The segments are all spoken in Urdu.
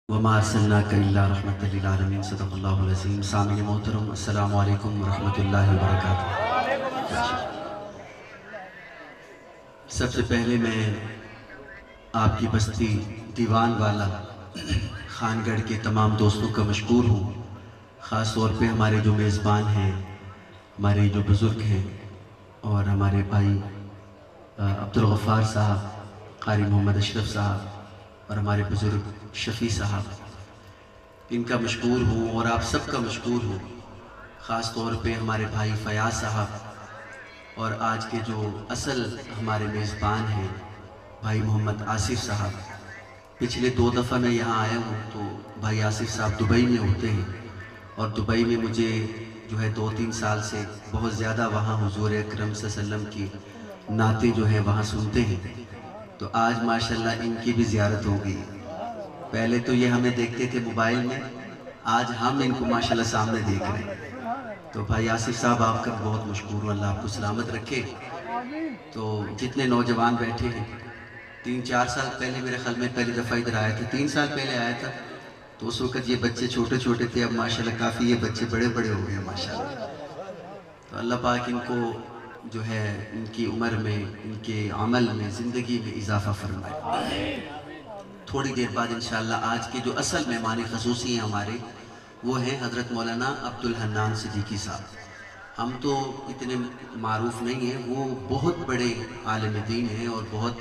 وما ارسلناک الا رحمۃ للعالمین صدق اللہ العظیم۔ سامعین محترم، السلام علیکم ورحمۃ اللہ وبرکاتہ۔ سب سے پہلے میں آپ کی بستی دیوان والا خان گڑھ کے تمام دوستوں کا مشکور ہوں، خاص طور پہ ہمارے جو میزبان ہیں، ہمارے جو بزرگ ہیں، اور ہمارے بھائی عبدالغفار صاحب، قاری محمد اشرف صاحب، اور ہمارے بزرگ شفیع صاحب، ان کا مشکور ہوں اور آپ سب کا مشکور ہوں۔ خاص طور پہ ہمارے بھائی فیاض صاحب، اور آج کے جو اصل ہمارے میزبان ہیں بھائی محمد آصف صاحب۔ پچھلے 2 دفعہ میں یہاں آیا ہوں تو بھائی آصف صاحب دبئی میں ہوتے ہیں، اور دبئی میں مجھے جو ہے 2-3 سال سے بہت زیادہ وہاں حضور اکرم صلی اللہ علیہ وسلم کی نعتیں جو ہیں وہاں سنتے ہیں، تو آج ماشاءاللہ ان کی بھی زیارت ہو گئی۔ پہلے تو یہ ہمیں دیکھتے تھے موبائل میں، آج ہم ان کو ماشاءاللہ سامنے دیکھ رہے ہیں۔ تو بھائی آصف صاحب، آپ کا بہت مشکور ہوں، اللہ آپ کو سلامت رکھے۔ تو جتنے نوجوان بیٹھے ہیں، 3-4 سال پہلے میرے خیال میں پہلی دفعہ ادھر آیا تھا، 3 سال پہلے آیا تھا، تو اس وقت یہ بچے چھوٹے چھوٹے تھے، اب ماشاءاللہ کافی یہ بچے بڑے بڑے ہو گئے ہیں ماشاءاللہ۔ تو اللہ پاک ان کو جو ہے ان کی عمر میں، ان کے عمل میں، زندگی میں اضافہ فرمائے۔ تھوڑی دیر بعد انشاءاللہ آج کے جو اصل مہمان خصوصی ہیں ہمارے، وہ ہیں حضرت مولانا عبدالحنان صدیقی صاحب۔ ہم تو اتنے معروف نہیں ہیں، وہ بہت بڑے عالم دین ہیں اور بہت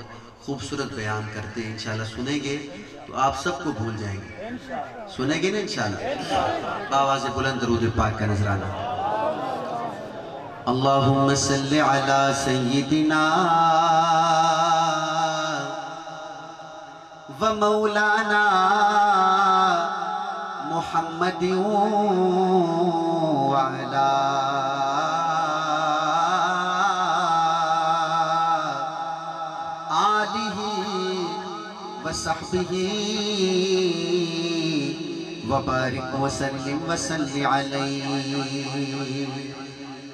خوبصورت بیان کرتے ہیں۔ انشاءاللہ سنیں گے تو آپ سب کو بھول جائیں گے، سنیں گے نا انشاءاللہ؟ آواز بلند درود پاک کا نذرانہ۔ اللہم صلی علی سیدنا و مولانا محمد وعلا آلہ و صحبہ وبارک وسلم وصلی علیہ۔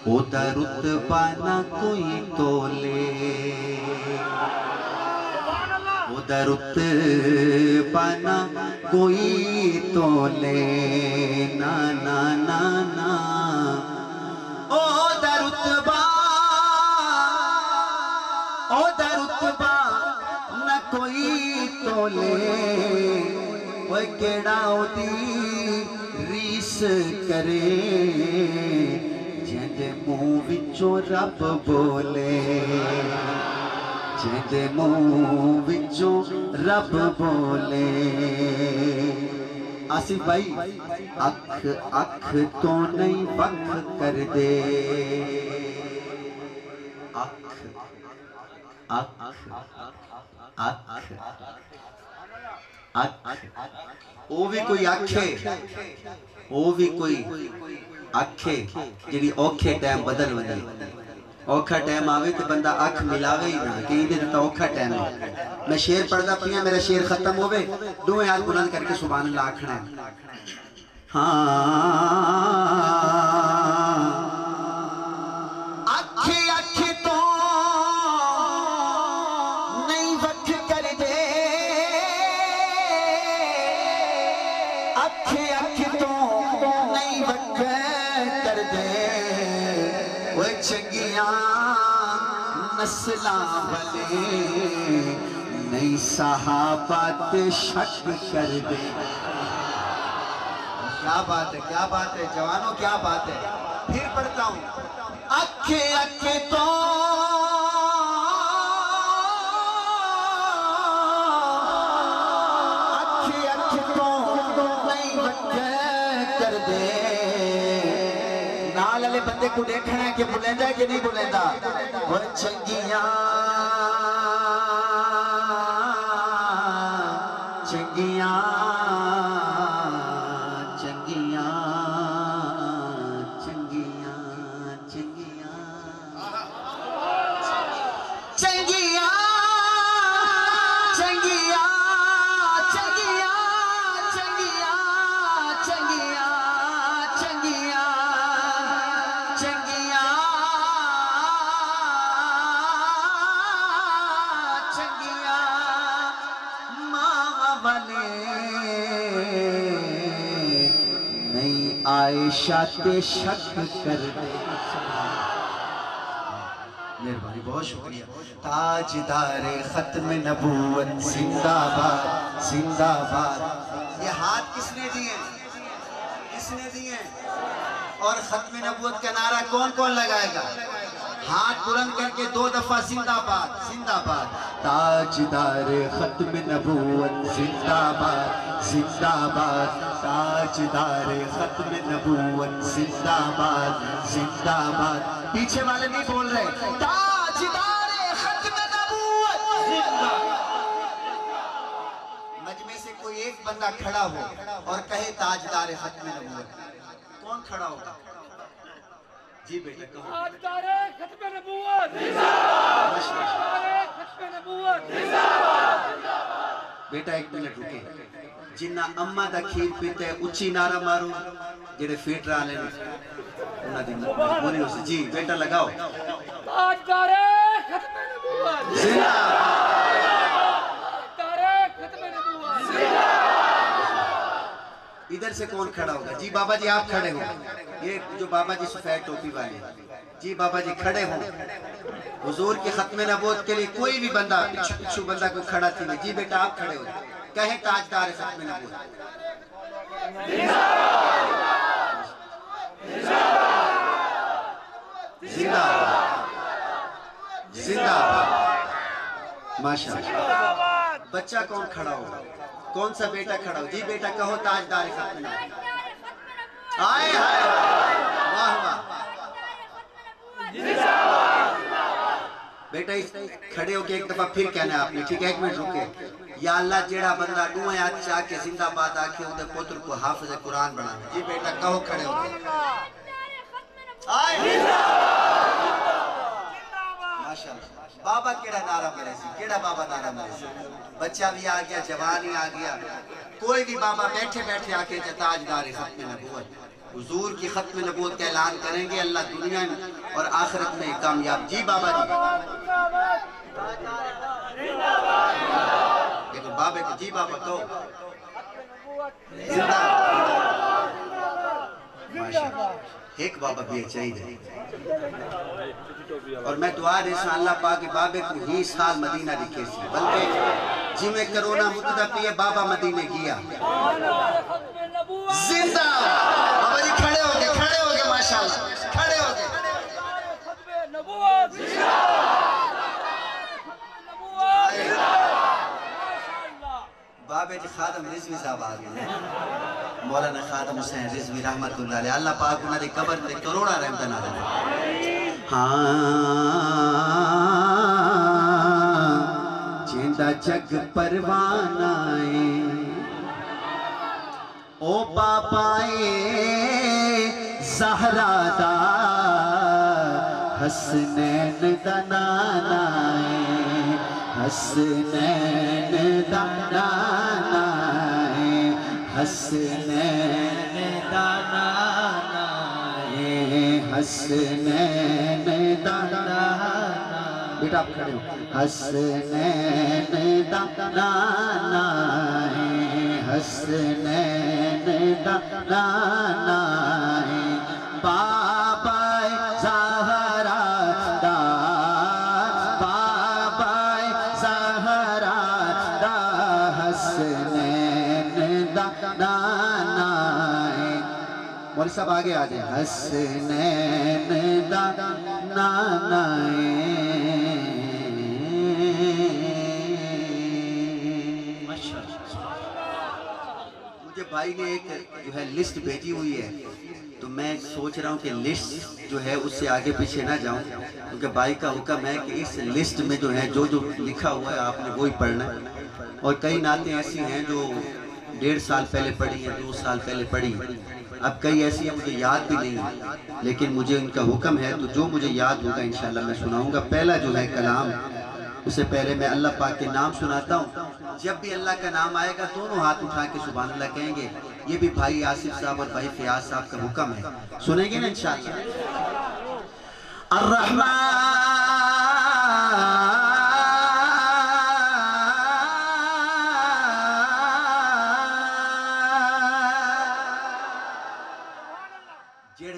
او دا رتبہ نہ کوئی تولے، او دا رتبہ نہ کوئی تولے، نا نا نا نا۔ او دا رتبہ نہ کوئی تولے، وہ کیڑا او دی ریس کرے، جیندے منہ وچوں رب بولے، جیندے منہ وچوں رب بولے۔ آصف بھائی، اکھ اکھ تو نہیں وکھ کر دے، اکھ اکھ اکھ اکھ، او بھی کوئی اکھ ہے، او بھی کوئی اکھ ہے جڑی اوکھے ٹائم بدل وجے، اوکھا ٹائم آوے تو بندہ اکھ ملاوے ہی نہ کہ یہ تو اوکھا ٹائم ہے۔ میں شیر پڑھدا پیا، میرا شیر ختم ہوئے، 2 ہاتھ بلند کر کے سبحان اللہ آکھنا ہے۔ اکھ اکھ تو نہیں وکھ کر دے، اکھ اکھ تو نہیں وکھ کر دے، وہ چنگیاں نسلاں والے نہیں صحابہ تے شک کر دے۔ کیا بات ہے، کیا بات ہے جوانوں، کیا بات ہے۔ پھر پڑھتا ہوں، اکھ اکھ تو نال علیہ بندے کو دیکھنا ہے کہ بلیندہ ہے کہ نہیں بلیندہ۔ وہ چنگیاں چنگیاں چنگیاں چنگیاں چنگیاں چنگیاں چنگیاں چنگیاں چنگیاں عائشہ تے شک کر دے. مہربانی، بہت شکریہ. تاجدار ختم نبوت زندہ باد زندہ باد. یہ ہاتھ کس نے دیے؟ کس نے دیے؟ اور ختم نبوت کا نعرہ کون کون لگائے گا؟ ہاتھ بلند کر کے 2 دفعہ زندہ باد زندہ باد. تاجدار ختم نبوت زندہ باد زندہ باد. تاجدار ختم نبوت زندہ باد زندہ باد. پیچھے والے نہیں بول رہے. تاجدار ختم نبوت زندہ. مجمع سے کوئی ایک بندہ کھڑا ہو اور کہے تاجدار ختم نبوت. کون کھڑا ہوگا؟ جی بیٹا کہو. تاجدار ختم نبوت زندہ باد. تاجدار ختم نبوت زندہ باد. بیٹا ایک منٹ رکے. جنہ اممہ دا کھیر پیتے اچھی نعرہ مارو جڑے فیٹ رہا لینے انہا دی مجبوری ہو سے. جی بیٹا لگاؤ. تاجدار ختم نبوت زندہ باد. تاجدار ختم نبوت زندہ باد. ادھر سے کون کھڑا ہوگا؟ جی بابا جی آپ کھڑے ہو. یہ جو بابا جی سفید ٹوپی والے. جی بابا جی کھڑے ہوں. حضور کی ختم نبوت کے لیے کوئی بھی بندہ پچھو بندہ کو کھڑا تھی نہیں. جی بیٹا آپ کھڑے ہو کہیں تاجدار ختم نبوت زندہ باد زندہ باد. ماشاءاللہ. بچہ کون کھڑا ہوگا؟ کون سا بیٹا کھڑا ہو؟ جی بیٹا کہو تاجدار ختم نبوت. آئے آئے واہ واہ. بیٹا کھڑے ہو کے ایک دفعہ پھر کہنا ہے آپ نے. ٹھیک ہے ایک منٹ رکے. یا اللہ جیڑا بندہ دوئے آج چاہ کے زندہ باد آکے اندھے پتر کو حافظ قرآن بنا. جی بیٹا کہو کھڑے ہو کے. آئے ماشاءاللہ. بابا کیڑا نعرہ مرے سی؟ کیڑا بابا نعرہ مرے سی؟ بچہ بھی آگیا جوانی آگیا. کوئی بھی بابا بیٹھے بیٹھے آکے تاجدار ختم نبوت حضور کی ختم نبوت کا اعلان کریں گے. اللہ دنیا میں اور آخرت میں کامیاب. جی بابا جی لیکن بابے کو جی بابا کہو زندہ. ماشاءاللہ. ایک بابا بھی چاہیے. اور میں دعا دے سا اللہ پاک بابے کو ہی سال مدینہ لکھے سی. بلکہ جی میں کرونا مقدہ پیے بابا مدینہ گیا. زندہ. بابا جی کھڑے ہو گے ماشاءاللہ. کھڑے ہو گے. بابے جی خادم رضوی صاحب آگئے. مولانا خادم حسین رضوی رحمت اللہ علیہ. اللہ پاک انہوں نے قبر تے کروڑا رحمت نہ دے. جیندہ جگ پروانائے او پاپائے زہرا دا حسنین دا نانائے. حسنین دا نانائے. حسنین دا نانائے. حسنین دا نانائے. بیٹا آپ کھڑے ہو. حسنین دا نانائے. حسنین دا نانائے. بابا زہرا دا بابا زہرا دا حسنین دا نانائے. مولی صاحب آگے آ جائیں. حسنین دا نانائے. مجھے بھائی نے ایک جو ہے لسٹ بھیجی ہوئی ہے تو میں سوچ رہا ہوں کہ لسٹ جو ہے اس سے آگے پیچھے نہ جاؤں کیونکہ بھائی کا حکم ہے کہ اس لسٹ میں جو ہے جو لکھا ہوا ہے آپ نے وہی پڑھنا ہے. اور کئی نعتیں ایسی ہیں جو 1.5 سال پہلے پڑھی ہیں 2 سال پہلے پڑھی. اب کئی ایسی ہیں مجھے یاد بھی نہیں ہیں لیکن مجھے ان کا حکم ہے تو جو مجھے یاد ہوگا انشاءاللہ میں سناؤں گا. پہلا جو ہے کلام اس سے پہلے میں اللہ پاک کے نام سناتا ہوں. جب بھی اللہ کا نام آئے گا دونوں ہاتھ اٹھا کے سبحان اللہ کہیں گے. یہ بھی بھائی آصف صاحب اور بھائی فیاض صاحب کا حکم ہے. سنیں گے نا انشاءاللہ. الرحمن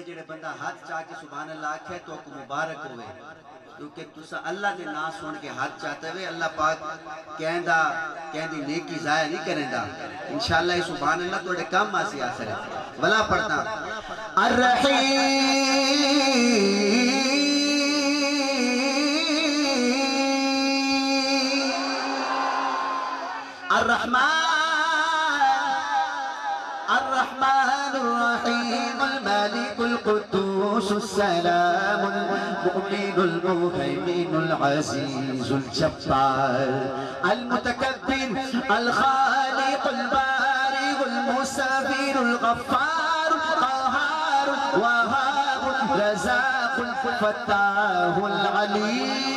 جڑے بندہ ہاتھ چاہ کے سبحان اللہ آکھے تو کو مبارک ہوئے کیونکہ تسا اللہ دے نام سن کے ہاتھ چاہتے ہوئے اللہ پاک کہندی نیکی ضائع نہیں کریں دا انشاءاللہ یہ سبحان اللہ توڑے کام آسی آسر ہے ولا پڑھتا الرحمن الرحيم الملك القدوس السلام المؤمن المهيمن العزيز الجبار المتكبر الخالق البارئ المصور الغفار القهار الوهاب الرزاق الفتاح العليم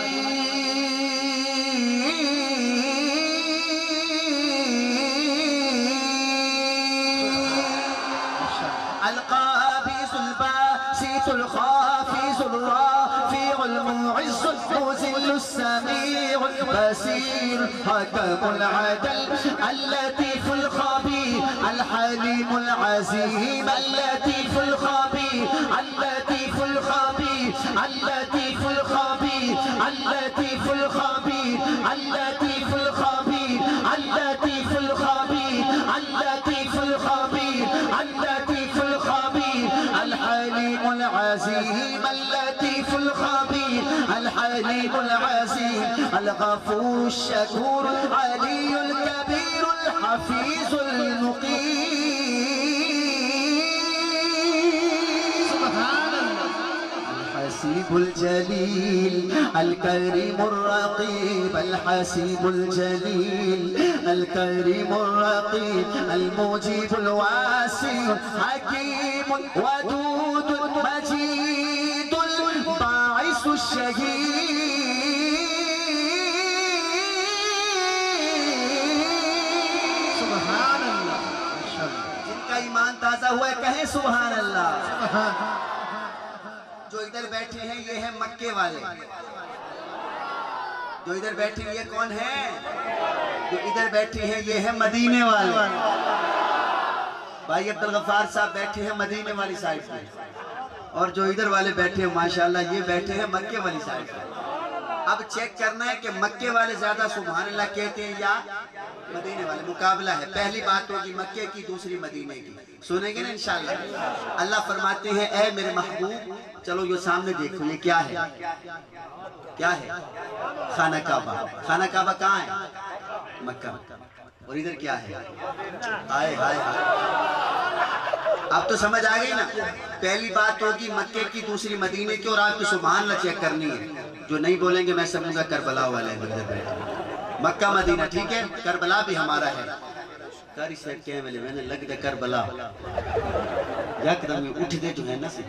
القابض الباسط الخافض الرافع المعز المذل السميع البصير حكم العدل اللطيف الخبير الحليم العظيم اللطيف الخبير اللطيف الخبير اللطيف الخبير اللطيف الخبير اللطيف الخبير اللطيف الخبير اللطيف الخبير اللطيف الخبير الحليم العظيم اللطيف الخبير الحليم العظيم الغفور الشكور العلي الكبير الحفيظ المقيم سبحان الله الحسيب الجليل الكريم الرقيب الحسيب الجليل الكريم الرقيب المجيب الواسع حكيم ودود مجيد الباعث الشهيد سبحان اللہ جن کا ایمان تازہ ہوا ہے کہیں سبحان اللہ جو ادھر بیٹھے ہیں یہ ہیں مکے والے جو ادھر بیٹھے ہیں یہ کون ہیں جو ادھر بیٹھے ہیں یہ ہیں مدینے والے بھائی عبدالغفار صاحب بیٹھے ہیں مدینے والی سائٹ پہ اور جو ادھر والے بیٹھے ہیں ماشاءاللہ یہ بیٹھے ہیں مکے والی سائٹ پہ اب چیک کرنا ہے کہ مکے والے زیادہ سبحان اللہ کہتے ہیں یا مدینے والے مقابلہ ہے پہلی بات ہوگی مکے کی دوسری مدینے کی سنیں گے نا انشاءاللہ اللہ فرماتے ہیں اے میرے محبوب چلو یہ سامنے دیکھو یہ کیا ہے کیا ہے خانہ کعبہ خانہ کعبہ کہاں ہے مکہ اور ادھر کیا ہے آئے آئے اب تو سمجھ آ گئی نا پہلی بات ہوگی مکے کی دوسری مدینے کی اور آپ کی سبحان اللہ چیک کرنی ہے جو نہیں بولیں گے میں سمجھوں گا کربلا والے مندر بیٹھے مکہ مدینہ ٹھیک ہے کربلا بھی ہمارا ہے کاری صاحب کہے میں نے لگ دے کربلا یک دم میں اٹھ دے جو ہے نا سے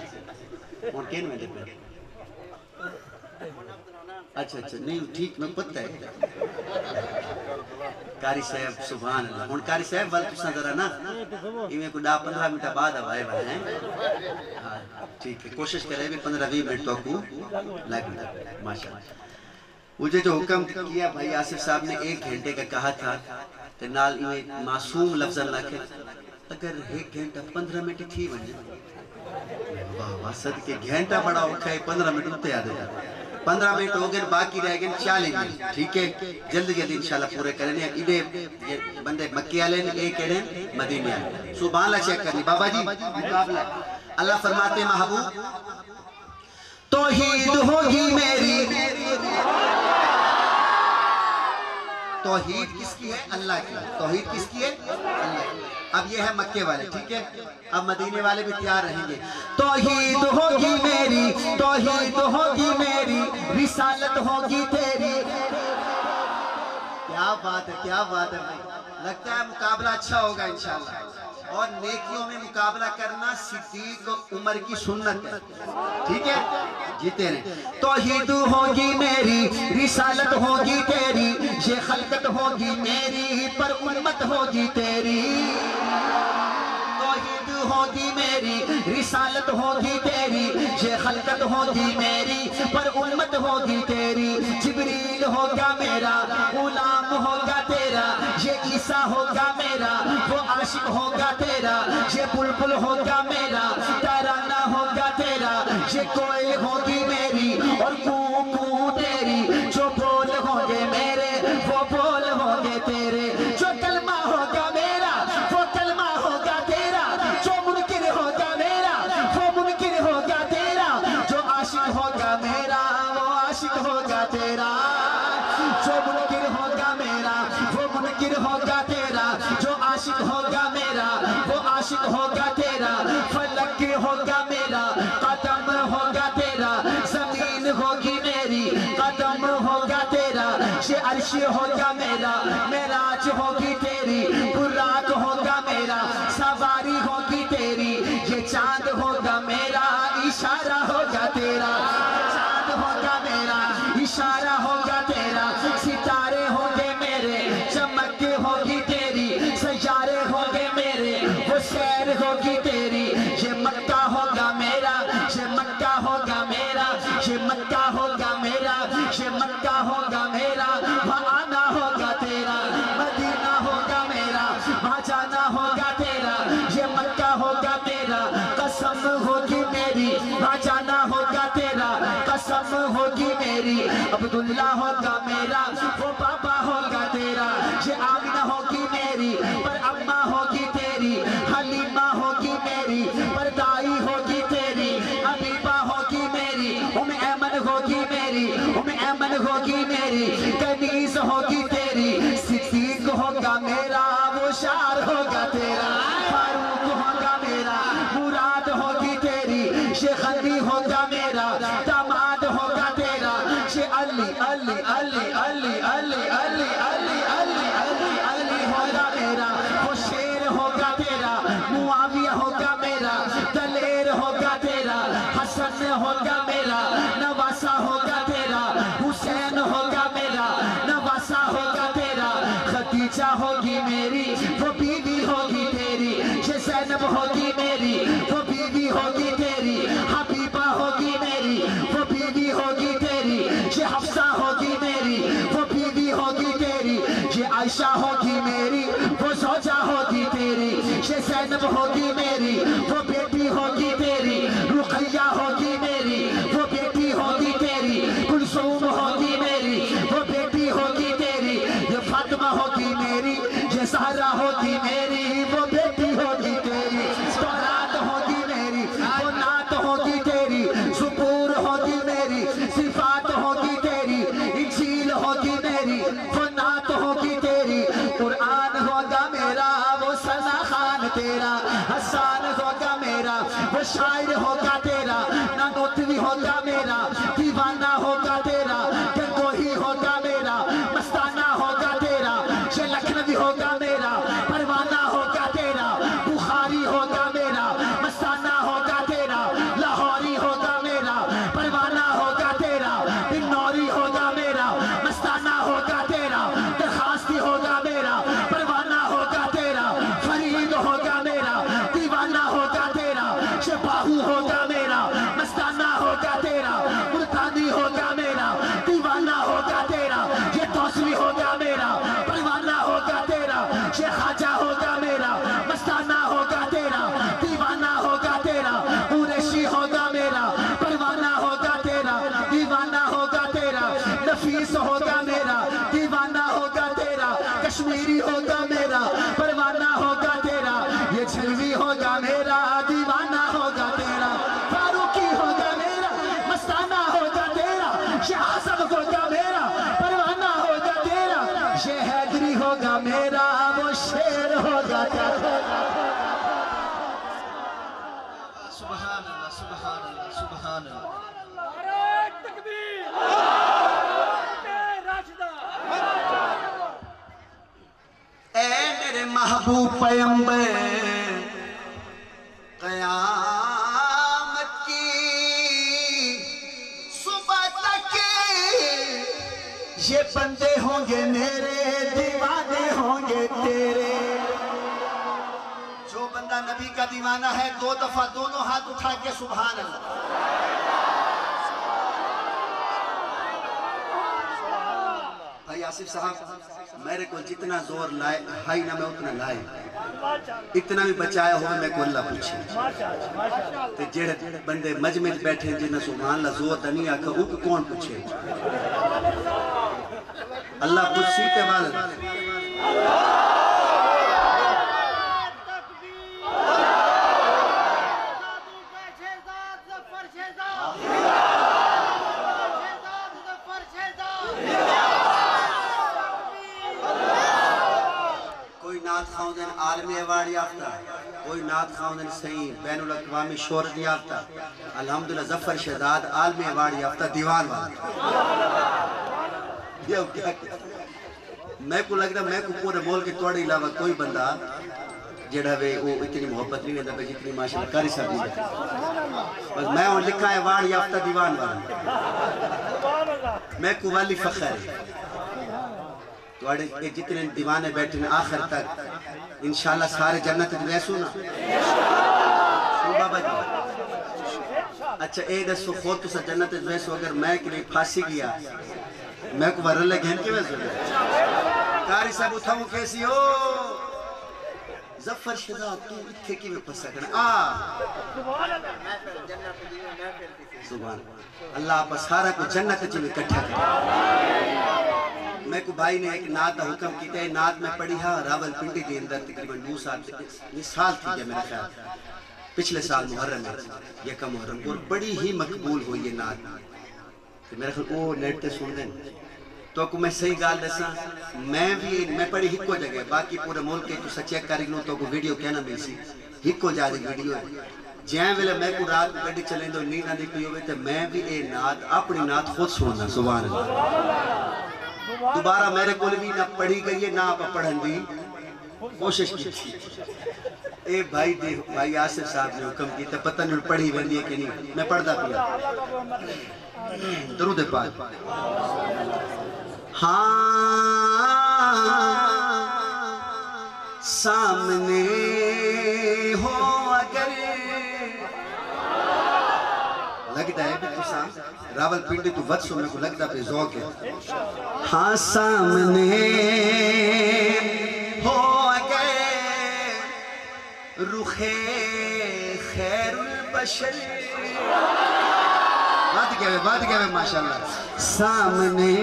اور کہنے میں دے پہ اچھا نہیں ٹھیک میں پتہ ہے کاری صاحب سبحان اللہ ہون کاری صاحب والتو سا ذرا نا ایمیں کو 10-15 منٹ بعد آوائے بھائی ہیں ٹھیک ہے کوشش کرے بھی 15-20 منٹ تو کو لگ دے ماشاءاللہ مجھے جو حکم کیا بھائی آصف صاحب نے 1 گھنٹے کا کہا تھا تو نال ایمیں معصوم لفظ اللہ کے اگر 1 گھنٹہ 15 منٹ تھی بنجے واہ صدقے گھنٹہ بڑا ہوکھا ہے 15 منٹ ہوتے آدھے 15 منٹ ہو گئے باقی رہ گئے 40 منٹ ٹھیک ہے جلد انشاءاللہ پورے کرنے ادھے بندے مکی آلے نے ایک کہنے مدینے آلے سبحان اللہ چیک کرنی بابا جی مقابلہ اللہ فرماتے ہیں محبوب توحید ہوگی میری توحید کس کی ہے اللہ کی توحید کس کی ہے اللہ کی اب یہ ہے مکے والے ٹھیک ہے اب مدینے والے بھی تیار رہیں گے توحید ہوگی میری توحید ہوگی میری رسالت ہوگی تیری کیا بات ہے بھائی لگتا ہے مقابلہ اچھا ہوگا انشاءاللہ اور نیکیوں میں مقابلہ کرنا صدیق و عمر کی سنت ہے ٹھیک ہے جیتے رہیں توحید ہوگی میری رسالت ہوگی تیری یہ خلقت ہوگی میری پر امت ہوگی تیری توحید ہوگی میری رسالت ہوگی تیری یہ خلقت ہوگی میری پر امت ہوگی تیری جبریل ہوگا میرا غلام ہوگا تیرا یہ عیسیٰ ہوگا میرا وہ عاشق ہوگا تیرا یہ بلبل ہوگا میرا ترانہ ہوگا یہ کوئل ہوگی میری اور کوں تیری، جو بول ہوں گے میرے وہ بول ہوں گے تیرے، جو کلمہ ہوگا میرا وہ کلمہ ہوگا تیرا، جو منکر ہوگا میرا وہ منکر ہوگا تیرا، جو عاشق ہوگا میرا وہ عاشق ہوگا تیرا، جو منکر ہوگا میرا وہ منکر ہوگا تیرا، جو عاشق ہوگا میرا وہ عاشق ہوگا تیرا، فلک ہوگا میرا قدم ہوگا تیرا، زمین ہوگی میری قدم ہوگا تیرا، یہ عرش ہوگا میرا معراج ہوگی تیری، براق ہوگا میرا سواری ہوگی تیری، یہ چاند ہوگا میرا اشارہ ہوگا تیرا، چاند ہوگا میرا اشارہ ہوگا تیرا، ستارے ہوں گے میرے چمک ہوگی تیری، سیارے ہوں گے میرے وہ سیر ہوگی تیری، یہ مکہ ہوگا میرا یہ مکہ ہوگا میرا یہ مکہ ہوگا میرا یہ مکہ ہوگا میرا، وہاں آنا ہوگا تیرا، مدینہ ہوگا میرا وہاں جانا ہوگا تیرا، یہ مکہ ہوگا میرا، قسم ہوگی میری وہاں جانا ہوگا تیرا، قسم ہوگی میری، عبداللہ ہوگا میرا وہ بابا ہوگا تیرا، یہ آمنہ ہوگی میری پر اماں ہوگی تیری، حلیمہ ہوگی میری پر دائی ہوگی تیری، حبیبہ ہوگی میری، ایمن ہوگی میری ایمن ہوگی میری، کنیز ہوگی تیری، صدیق ہوگا میرا وہ شار ہوگا تیرا، فاروق ہوگا میرا مراد ہوگی تیری، شیخ علی ہوگا میرا داماد ہوگا تیرا، شیخ علی علی علی علی علی علی علی علی علی علی ہوگا میرا وہ شیر ہوگا تیرا، معاویہ ہوگا میرا دلیر ہوگا تیرا، حسن ہوگا میرا نواسہ ہوگا تیرا، حسین ہوگا میرا نواسہ ہوگا تیرا، خدیجہ ہوگی میری وہ بیوی ہوگی تیری، یہ زینب ہوگی میری وہ بیوی ہوگی تیری، حبیبہ ہوگی میری وہ بیوی ہوگی تیری، یہ حفصہ ہوگی میری وہ بیوی ہوگی تیری، یہ عائشہ ہوگی میری وہ زوجہ ہوگی تیری، یہ زینب ہوگی میری وہ بیٹی ہوگی تیری، رقیہ ہوگی میری وہ بیٹی ہوگی تیری، کلثوم ہوگی میری وہ بیٹی ہوگی تیری، یہ فاطمہ ہوگی میری یہ زہرا ہوگی میری وہ بیٹی ہوگی تیری، تورات ہوگی میری وہ نعت ہوگی تیری، زبور ہوگی میری صفات ہوگی تیری، انجیل ہوگی میری وہ نعت ہوگی تیری، قرآن ہوگا میرا وہ ثنا خان تیرا، حسان ہوگا میرا وہ شاعر ہوگا تیرا، نانوتوی ہوگا میرا دیوانہ ہوگا تیرا، گنگوہی ہوگا میرا مستانہ ہوگا تیرا، یہ لکھنوی ہوگا میرا پروانہ ہوگا تیرا، بخاری ہوگا میرا مستانہ ہوگا تیرا، لاہوری ہوگا میرا پروانہ ہوگا تیرا، بنوری ہوگا میرا مستانہ ہوگا تیرا، درخواستی ہوگا میرا پروانہ ہوگا تیرا، فرید ہوگا میرا دیوانہ ہوگا تیرا، یہ باہو ہوگا میرا مستانہ ہوگا تیرا، ملتانی ہوگا میرا دیوانہ ہوگا تیرا، یہ توسوی ہوگا میرا پروانہ ہوگا تیرا، یہ خواجہ ہوگا میرا مستانہ ہوگا تیرا، دیوانہ ہوگا تیرا، قریشی ہوگا میرا پروانہ ہوگا تیرا، دیوانہ ہوگا تیرا، نفیس ہوگا میرا دیوانہ ہوگا تیرا، کشمیری ہوگا میرا پروانہ ہوگا تیرا، یہ جھلوی ہوگا میرا دیوانہ ہوگا تیرا، فاروقی ہوگا میرا مستانہ ہوگا تیرا، یہ حسن ہوگا میرا پروانہ ہوگا تیرا، یہ حیدری ہوگا میرا وہ شیر ہوگا تیرا۔ سبحان اللہ سبحان اللہ سبحان اللہ۔ نعرہ تکبیر، راشدہ، اے میرے محبوب پیمبر، قیامت کی صبح تک یہ بندے ہوں گے میرے دیوانے ہوں گے تیرے، جو بندہ نبی کا دیوانہ ہے 2 دفعہ دونوں ہاتھ اٹھا کے سبحان اللہ۔ بھائی آصف صاحب میرے کو جتنا زور لائے ہائی نہ میں اتنا لائے، اتنا بھی بچایا ہوئے میں کو اللہ پوچھے تے جڑے بندے مجمع بیٹھے جنہاں سبحان اللہ زور نہیں آکھا وہ کون پوچھے اللہ پوچھی تے والد خواندن عالمی ایوارڈ یافتہ کوئی نعت خواندن صحیح بین الاقوامی شہرت یافتہ الحمدللہ ظفر شہزاد عالمی ایوارڈ یافتہ دیوان والا میں کو لگتا میں کو پورے مول کے توڑی علاوہ کوئی بندہ جڑا وہ اتنی محبت نہیں ہوتا جتنی ماشاءاللہ کاری صاحب نہیں دیتا بس میں ہوں لکھا ایوارڈ یافتہ دیوان والا میں کو والی فخر ہے جتنے دیوانے بیٹھے ہیں آخر تک انشاءاللہ سارے جنت ویسو نا بابا جی اچھا اے دسو خود تو سا جنت ویسو اگر میں کے لئے پھانسی گیا میں کو ورلے گھن کے ویسو کاری صاحب اٹھاؤں کیسی ہو ظفر شہزاد تو اتھے کی میں پسا کرنا سبحان اللہ آپ سارا کو جنت جی میں کٹھا کرنا میں کو بھائی نے ایک نعت دا حکم کیتا ہے نعت میں پڑھی ہاں راول پنڈی کے اندر تقریباً 2 سال سال تھی جب میرے خیال پچھلے سال محرم میں یکا محرم اور بڑی ہی مقبول ہوئی یہ نعت میرے خیال او نیٹ تے سن دیں تو کو میں صحیح گال دسا میں پڑھی ہکو جگہ باقی پورے ملک کے تو سچیک کاری لوں تو کو ویڈیو کہنا مل سی ہکو جا دی ویڈیو ہے جہاں ویلے میں کو رات گڑی چلیں دو نیند نہ دیکھ ہوئے تو میں بھی اے نعت اپنی نعت خود سننا سبحان اللہ دوبارہ میرے کول بھی نہ پڑھی گئی ہے نہ آپ پڑھن دی کوشش کی تھی اے بھائی آصف صاحب نے حکم کی تو پتہ نہیں پڑھی بندی ہے کہ نہیں میں پڑھتا پیا درود پاک ہاں سامنے ہو اگر لگتا ہے بھی تو راول پنڈی تو ود سو میں کو لگتا پہ ذوق ہے ہاں سامنے ہو اگر رخ خیر البشر بات کیا ہے ماشاءاللہ سامنے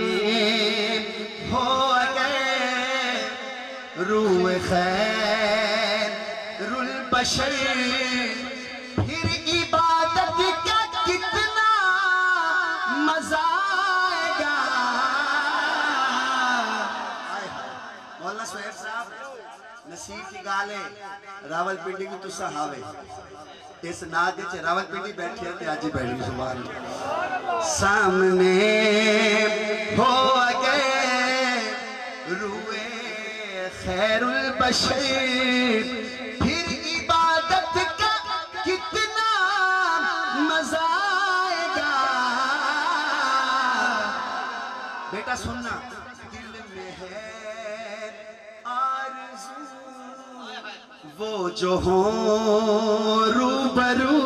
ہو اگر روح خیر البشر پھر عبادت کا کتنا مزہ آئے گا مولانا سہیب صاحب نصیب کی گالے راول پنڈی کی تو صحابے اس نادے چھے راول پنڈی بیٹھے ہیں آج ہی بیٹھے سبحان سامنے ہو گئے روئے خیر البشر پھر عبادت کا کتنا مزہ آئے گا بیٹا سننا دل میں ہے آرزو وہ جو ہوں روبرو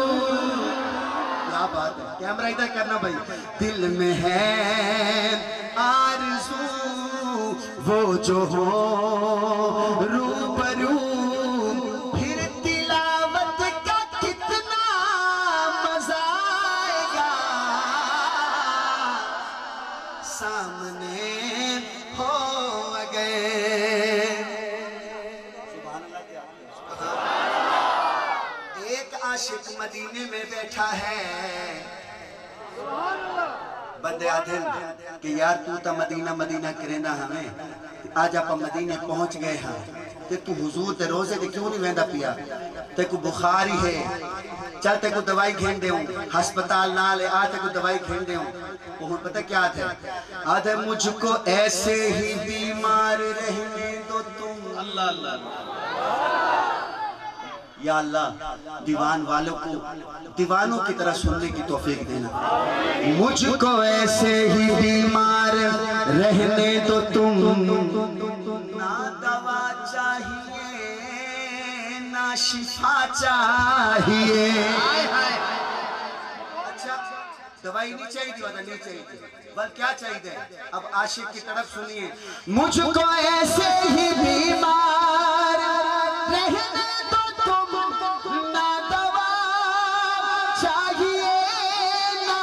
کیا بات ہے کیمرہ ادھر کرنا بھائی دل میں ہے آرزو وہ جو ہوں روبرو پھر تلاوت کا کتنا مزہ آئے گا سامنے ہو گئے عاشق مدینے میں بیٹھا ہے بندے آدھل کہ یار تو تا مدینہ کریندہ ہمیں آج آپ مدینے پہنچ گئے ہیں کہ تو حضور تے روزے دے کیوں نہیں ویندہ پیا تے کو بخاری ہے چل تے کو دوائی گھین دے ہوں ہسپتال نہ لے آ تے کو دوائی گھین دے ہوں وہ پتہ کیا آتے آدھے مجھ کو ایسے ہی بیمار رہنے دو تم اللہ اللہ یا اللہ دیوان والوں کو دیوانوں کی طرح سننے کی توفیق دینا مجھ کو ایسے ہی بیمار رہنے دو تم نہ دوا چاہیے نہ شفا چاہیے اچھا دوائی نہیں چاہیے تھی نہیں چاہیے تھی بل کیا چاہیے اب عاشق کی طرف سنیے مجھ کو ایسے ہی بیمار رہنے دو تم نہ دوا چاہیے نہ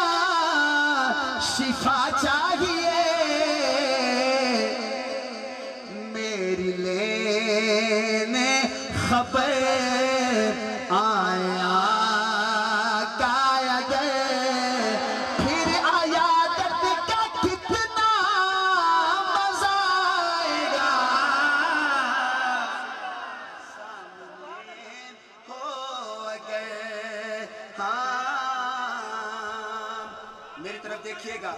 شفا چاہیے میری لینے خبر آیا گایا گئے پھر عیادت کا کتنا مزہ آئے گا سامنے ہو گئے ہاں میری طرف دیکھیے گا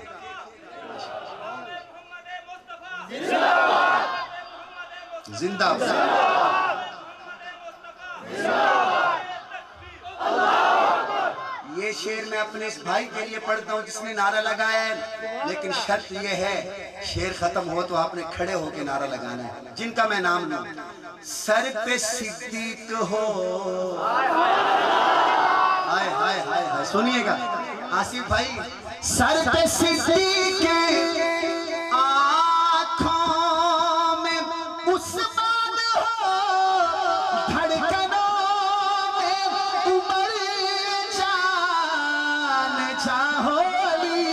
زندہ یہ شعر میں اپنے اس بھائی کے لیے پڑھتا ہوں جس نے نعرہ لگایا ہے لیکن شرط یہ ہے شعر ختم ہو تو آپ نے کھڑے ہو کے نعرہ لگانا ہے جن کا میں نام لوں سر پہ صدیق ہو ہائے ہائے ہائے ہائے سنیے گا آصف بھائی سر پہ صدیق آنکھوں میں عثمان ہو دھڑکنوں میں عمر جان چاہو علی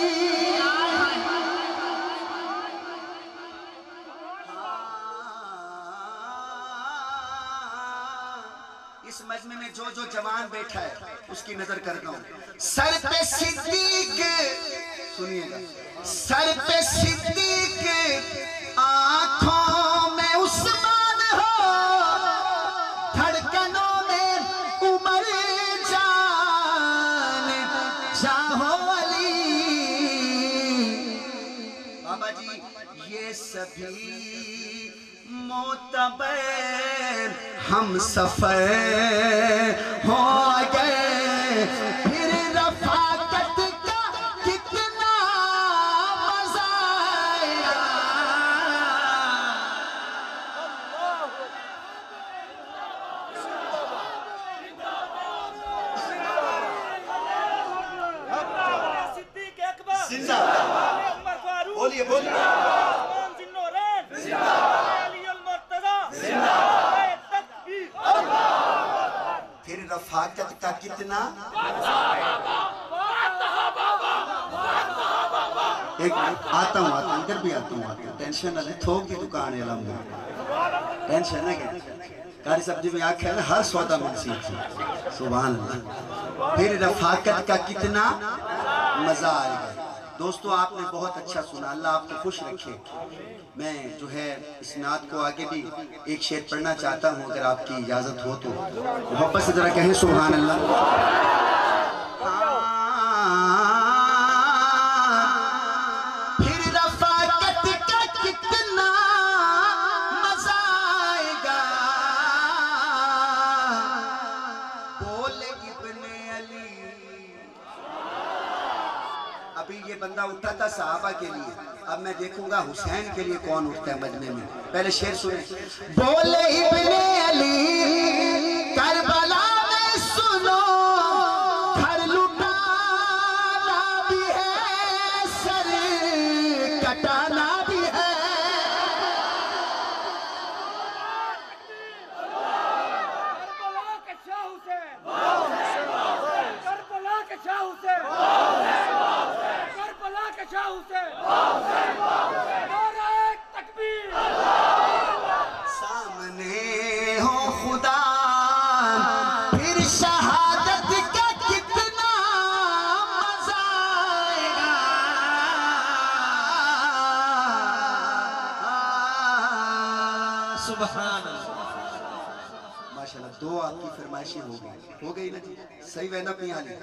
اس مجمع میں جو جوان بیٹھا ہے اس کی نظر کرتا ہوں سر پہ صدیق سنیے گا سر پہ صدیق آنکھوں میں عثمان ہو دھڑکنوں میں عمر جان چاہو علی بابا جی یہ سبھی معتبر ہم سفر ہو گئے پھر رفاقت کا کتنا مزہ آیا صدیق اکبر زندہ عمر فاروق بولیے بولیے عثمان ذی النورین علی المرتضی تکبیر پھر رفاقت کا کتنا ایک آتا ہوں ادھر بھی آتا ہوں ٹینشن نہ لیں تھوک دی دکان ہے الحمدللہ ٹینشن نہ کہ کاری سبزی میں آنکھ ہے نا ہر سودا منصیب تھی سبحان اللہ پھر رفاقت کا کتنا مزہ آئے گا دوستو آپ نے بہت اچھا سنا اللہ آپ کو خوش رکھے میں جو ہے اس نعت کو آگے بھی ایک شعر پڑھنا چاہتا ہوں اگر آپ کی اجازت ہو تو محبت سے ذرا کہیں سبحان اللہ پھر رفاقت کا کتنا مزہ آئے گا بولے ابن علی ابھی یہ بندہ اٹھا تھا صحابہ کے لیے اب میں دیکھوں گا حسین کے لیے کون اٹھتا ہے مجمع میں پہلے شعر سنیں بولے ابن علی کربلا میں سنو گھر لٹانا بھی ہے سر کٹانا بھی ہے کربلا کے شاہ حسین کربلا کے شاہ حسین کربلا کے شاہ حسین نعرہ تکبیر سامنے ہو خدا پھر شہادت کا کتنا مزہ آئے گا سبحان اللہ ماشاءاللہ دو آپ کی فرمائشیں ہو گئی نا جی صحیح ویندہ پہ یہاں لیں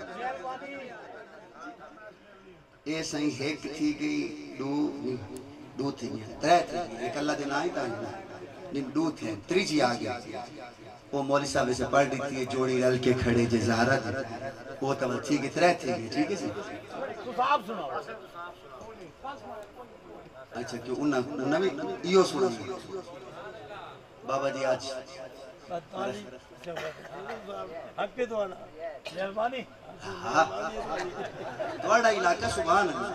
اے صحیح ایک تھی گئی دو تھی گئی ترے تھی گئی ایک اللہ دن آئی تھا دو تھے تری جی آگیا وہ مولی صاحب سے پڑھ دی تھی جوڑی رل کے کھڑے جے زہرہ تھا وہ تھا تھی گئی ترے تھی گئی ٹھیک ہے سی اچھا کیوں انہا بھی یہ سنا بابا جی آج حق کے دعانا مہربانی توڑا علاقہ سبحان اللہ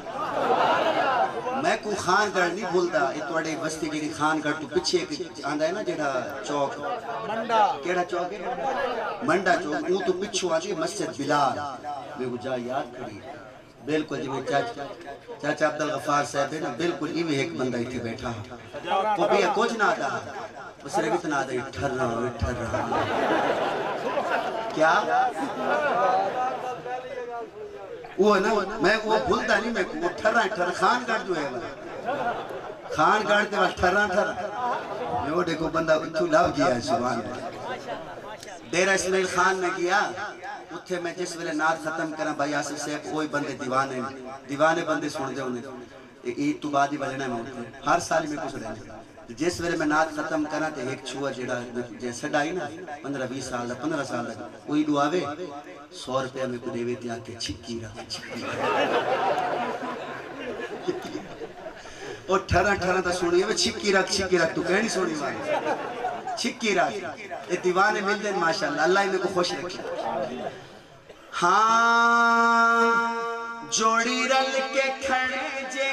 میں کو خان گڑھ نہیں بھولتا یہ توڑے بستی جیڑی خان گڑھ تو پچھے آندھا ہے نا جیڑا چوک منڈا کیڑا چوک ہے منڈا چوک اون تو پچھو آتی مسجد بلال میں کو جا یاد کری بالکل جی میں چاچا عبدالغفار صاحب ہے نا بالکل ایویں ایک بندہ ہی تھی بیٹھا وہ بھی کچھ نہ آدھا بس رہے اتنا آدھا ٹھر رہا کیا وہ نا میں وہ بھولتا نہیں میں وہ ٹھر رہا خان گڑھ جو ہے خان گڑھ کے بعد ٹھر رہا میں وہ دیکھو بندہ تو لاؤ گیا ہے سبحان اللہ ڈیرہ اسماعیل خان میں گیا اتھے میں جس ویلے نعت ختم کرنا بھائی آصف صاحب کوئی بندے دیوانے بندے سن دے انہیں عید تو بعد ہی بجنا میں ہوتے ہر سال میں کچھ رہنے جس ویلے میں نعت ختم کرنا تے ایک چھوڑا جیسا ڈائی نا 15-20 سال دا 15 سال دا کوئی دعاوے 100 روپیہ میں کو دیوے تیا کہ چھکی رکھ اور ٹھرا تا سنی ہے چھکی رکھ تو کہنی سنی مانی چھکی رکھ یہ دیوانے مل دیں ماشاءاللہ اللہ میں کو خوش رکھے ہاں جوڑی رل کے کھڑے جے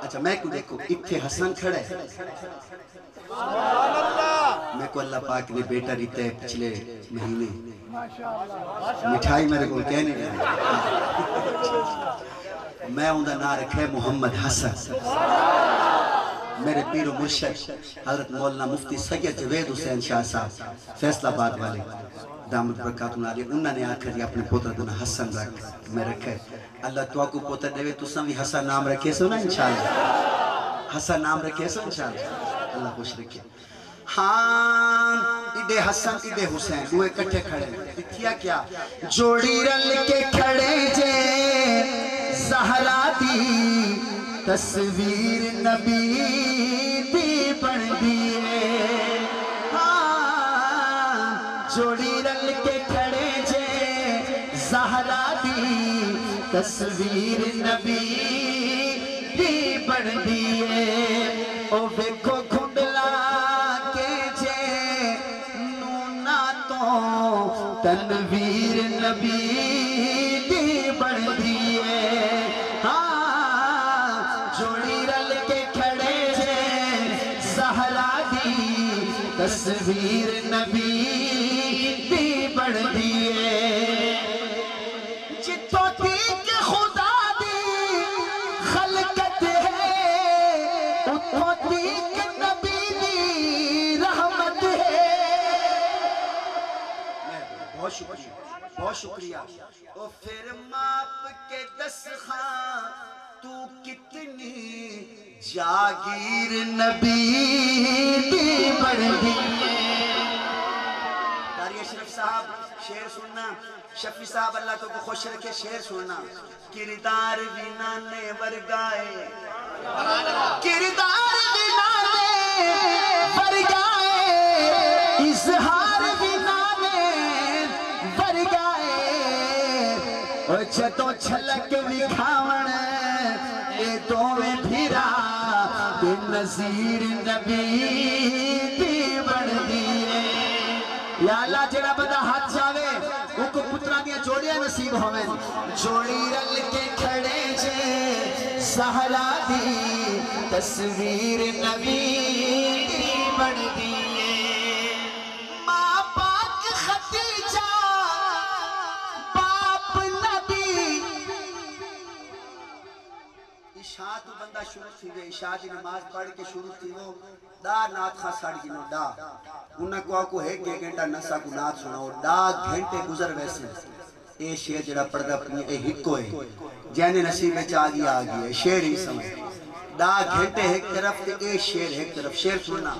اچھا میں کو دیکھو اتھے حسن کھڑے میں کو اللہ پاک نے بیٹا ریتے پچھلے مہینے مٹھائی میرے کو کہنے گئے میں ان دا نام رکھے محمد حسن میرے پیر و مرشد حضرت مولانا مفتی سید جوید حسین شاہ صاحب فیصل آباد والے دامت برکات ناری انہوں نے آکر یہ اپنے پوتر دنا حسن رکھ میں رکھے اللہ تو کو پوتر دے تو سنوی حسن نام رکھے سو نا انشاءاللہ حسن نام رکھے سو انشاءاللہ اللہ خوش رکھے ہاں ایڈے حسن ایڈے حسین دوئے کٹھے کھڑے کیا کیا جوڑی رل کے کھڑے جے زہرا دی تصویر نبی دی بڑھ دیئے ہاں جوڑی رل کے کھڑے جے زہرا دی تصویر نبی دی بڑھ دیئے او بیکھو گھنڈلا کے جے نونا تو تنویر نبی دی بڑھ دیئے تصویر نبی دی بڑھ دیئے جتو تیک خدا دی خلقت ہے اتو تیک نبی دی رحمت ہے بہت شکریہ او پھر ماپ کے دس خاں تو کتنی جاگیر نبی دی بڑھ دیئے داری اشرف صاحب شعر سننا شفی صاحب اللہ تو کو خوش رکھے شعر سننا کردار بینانے ورگائے کردار بینانے ورگائے اظہار بینانے ورگائے اور چھتوں چھلک وکھاون اے دوویں پھرا بے نظیر نبی دی بڑھ دیئے یا اللہ جڑا بندہ ہاتھ جاوے ان کو پترہ دیا جوڑیاں نصیب ہوئے جوڑی رل کے کھڑے جے سہرا دی تصویر نبی دی بڑھ دیئے ماں پاک خدیجہ باپ نبی عشاء تو بندہ شروع تھی گئے عشاء کی نماز پڑھ کے شروع تھی وہ دا نات خاں ساڑھ گی نو دا انہاں کو آکو ایک گھنٹہ نسا کو نات سناؤ دا گھنٹے گزر ویسے اے شیر جڑا پردہ پڑھنی اے ہکو ہے جینے نصیب میں چاگی آگی ہے شیر ہی سمجھ دا گھنٹے ایک طرف تے اے شیر ایک طرف شیر سننا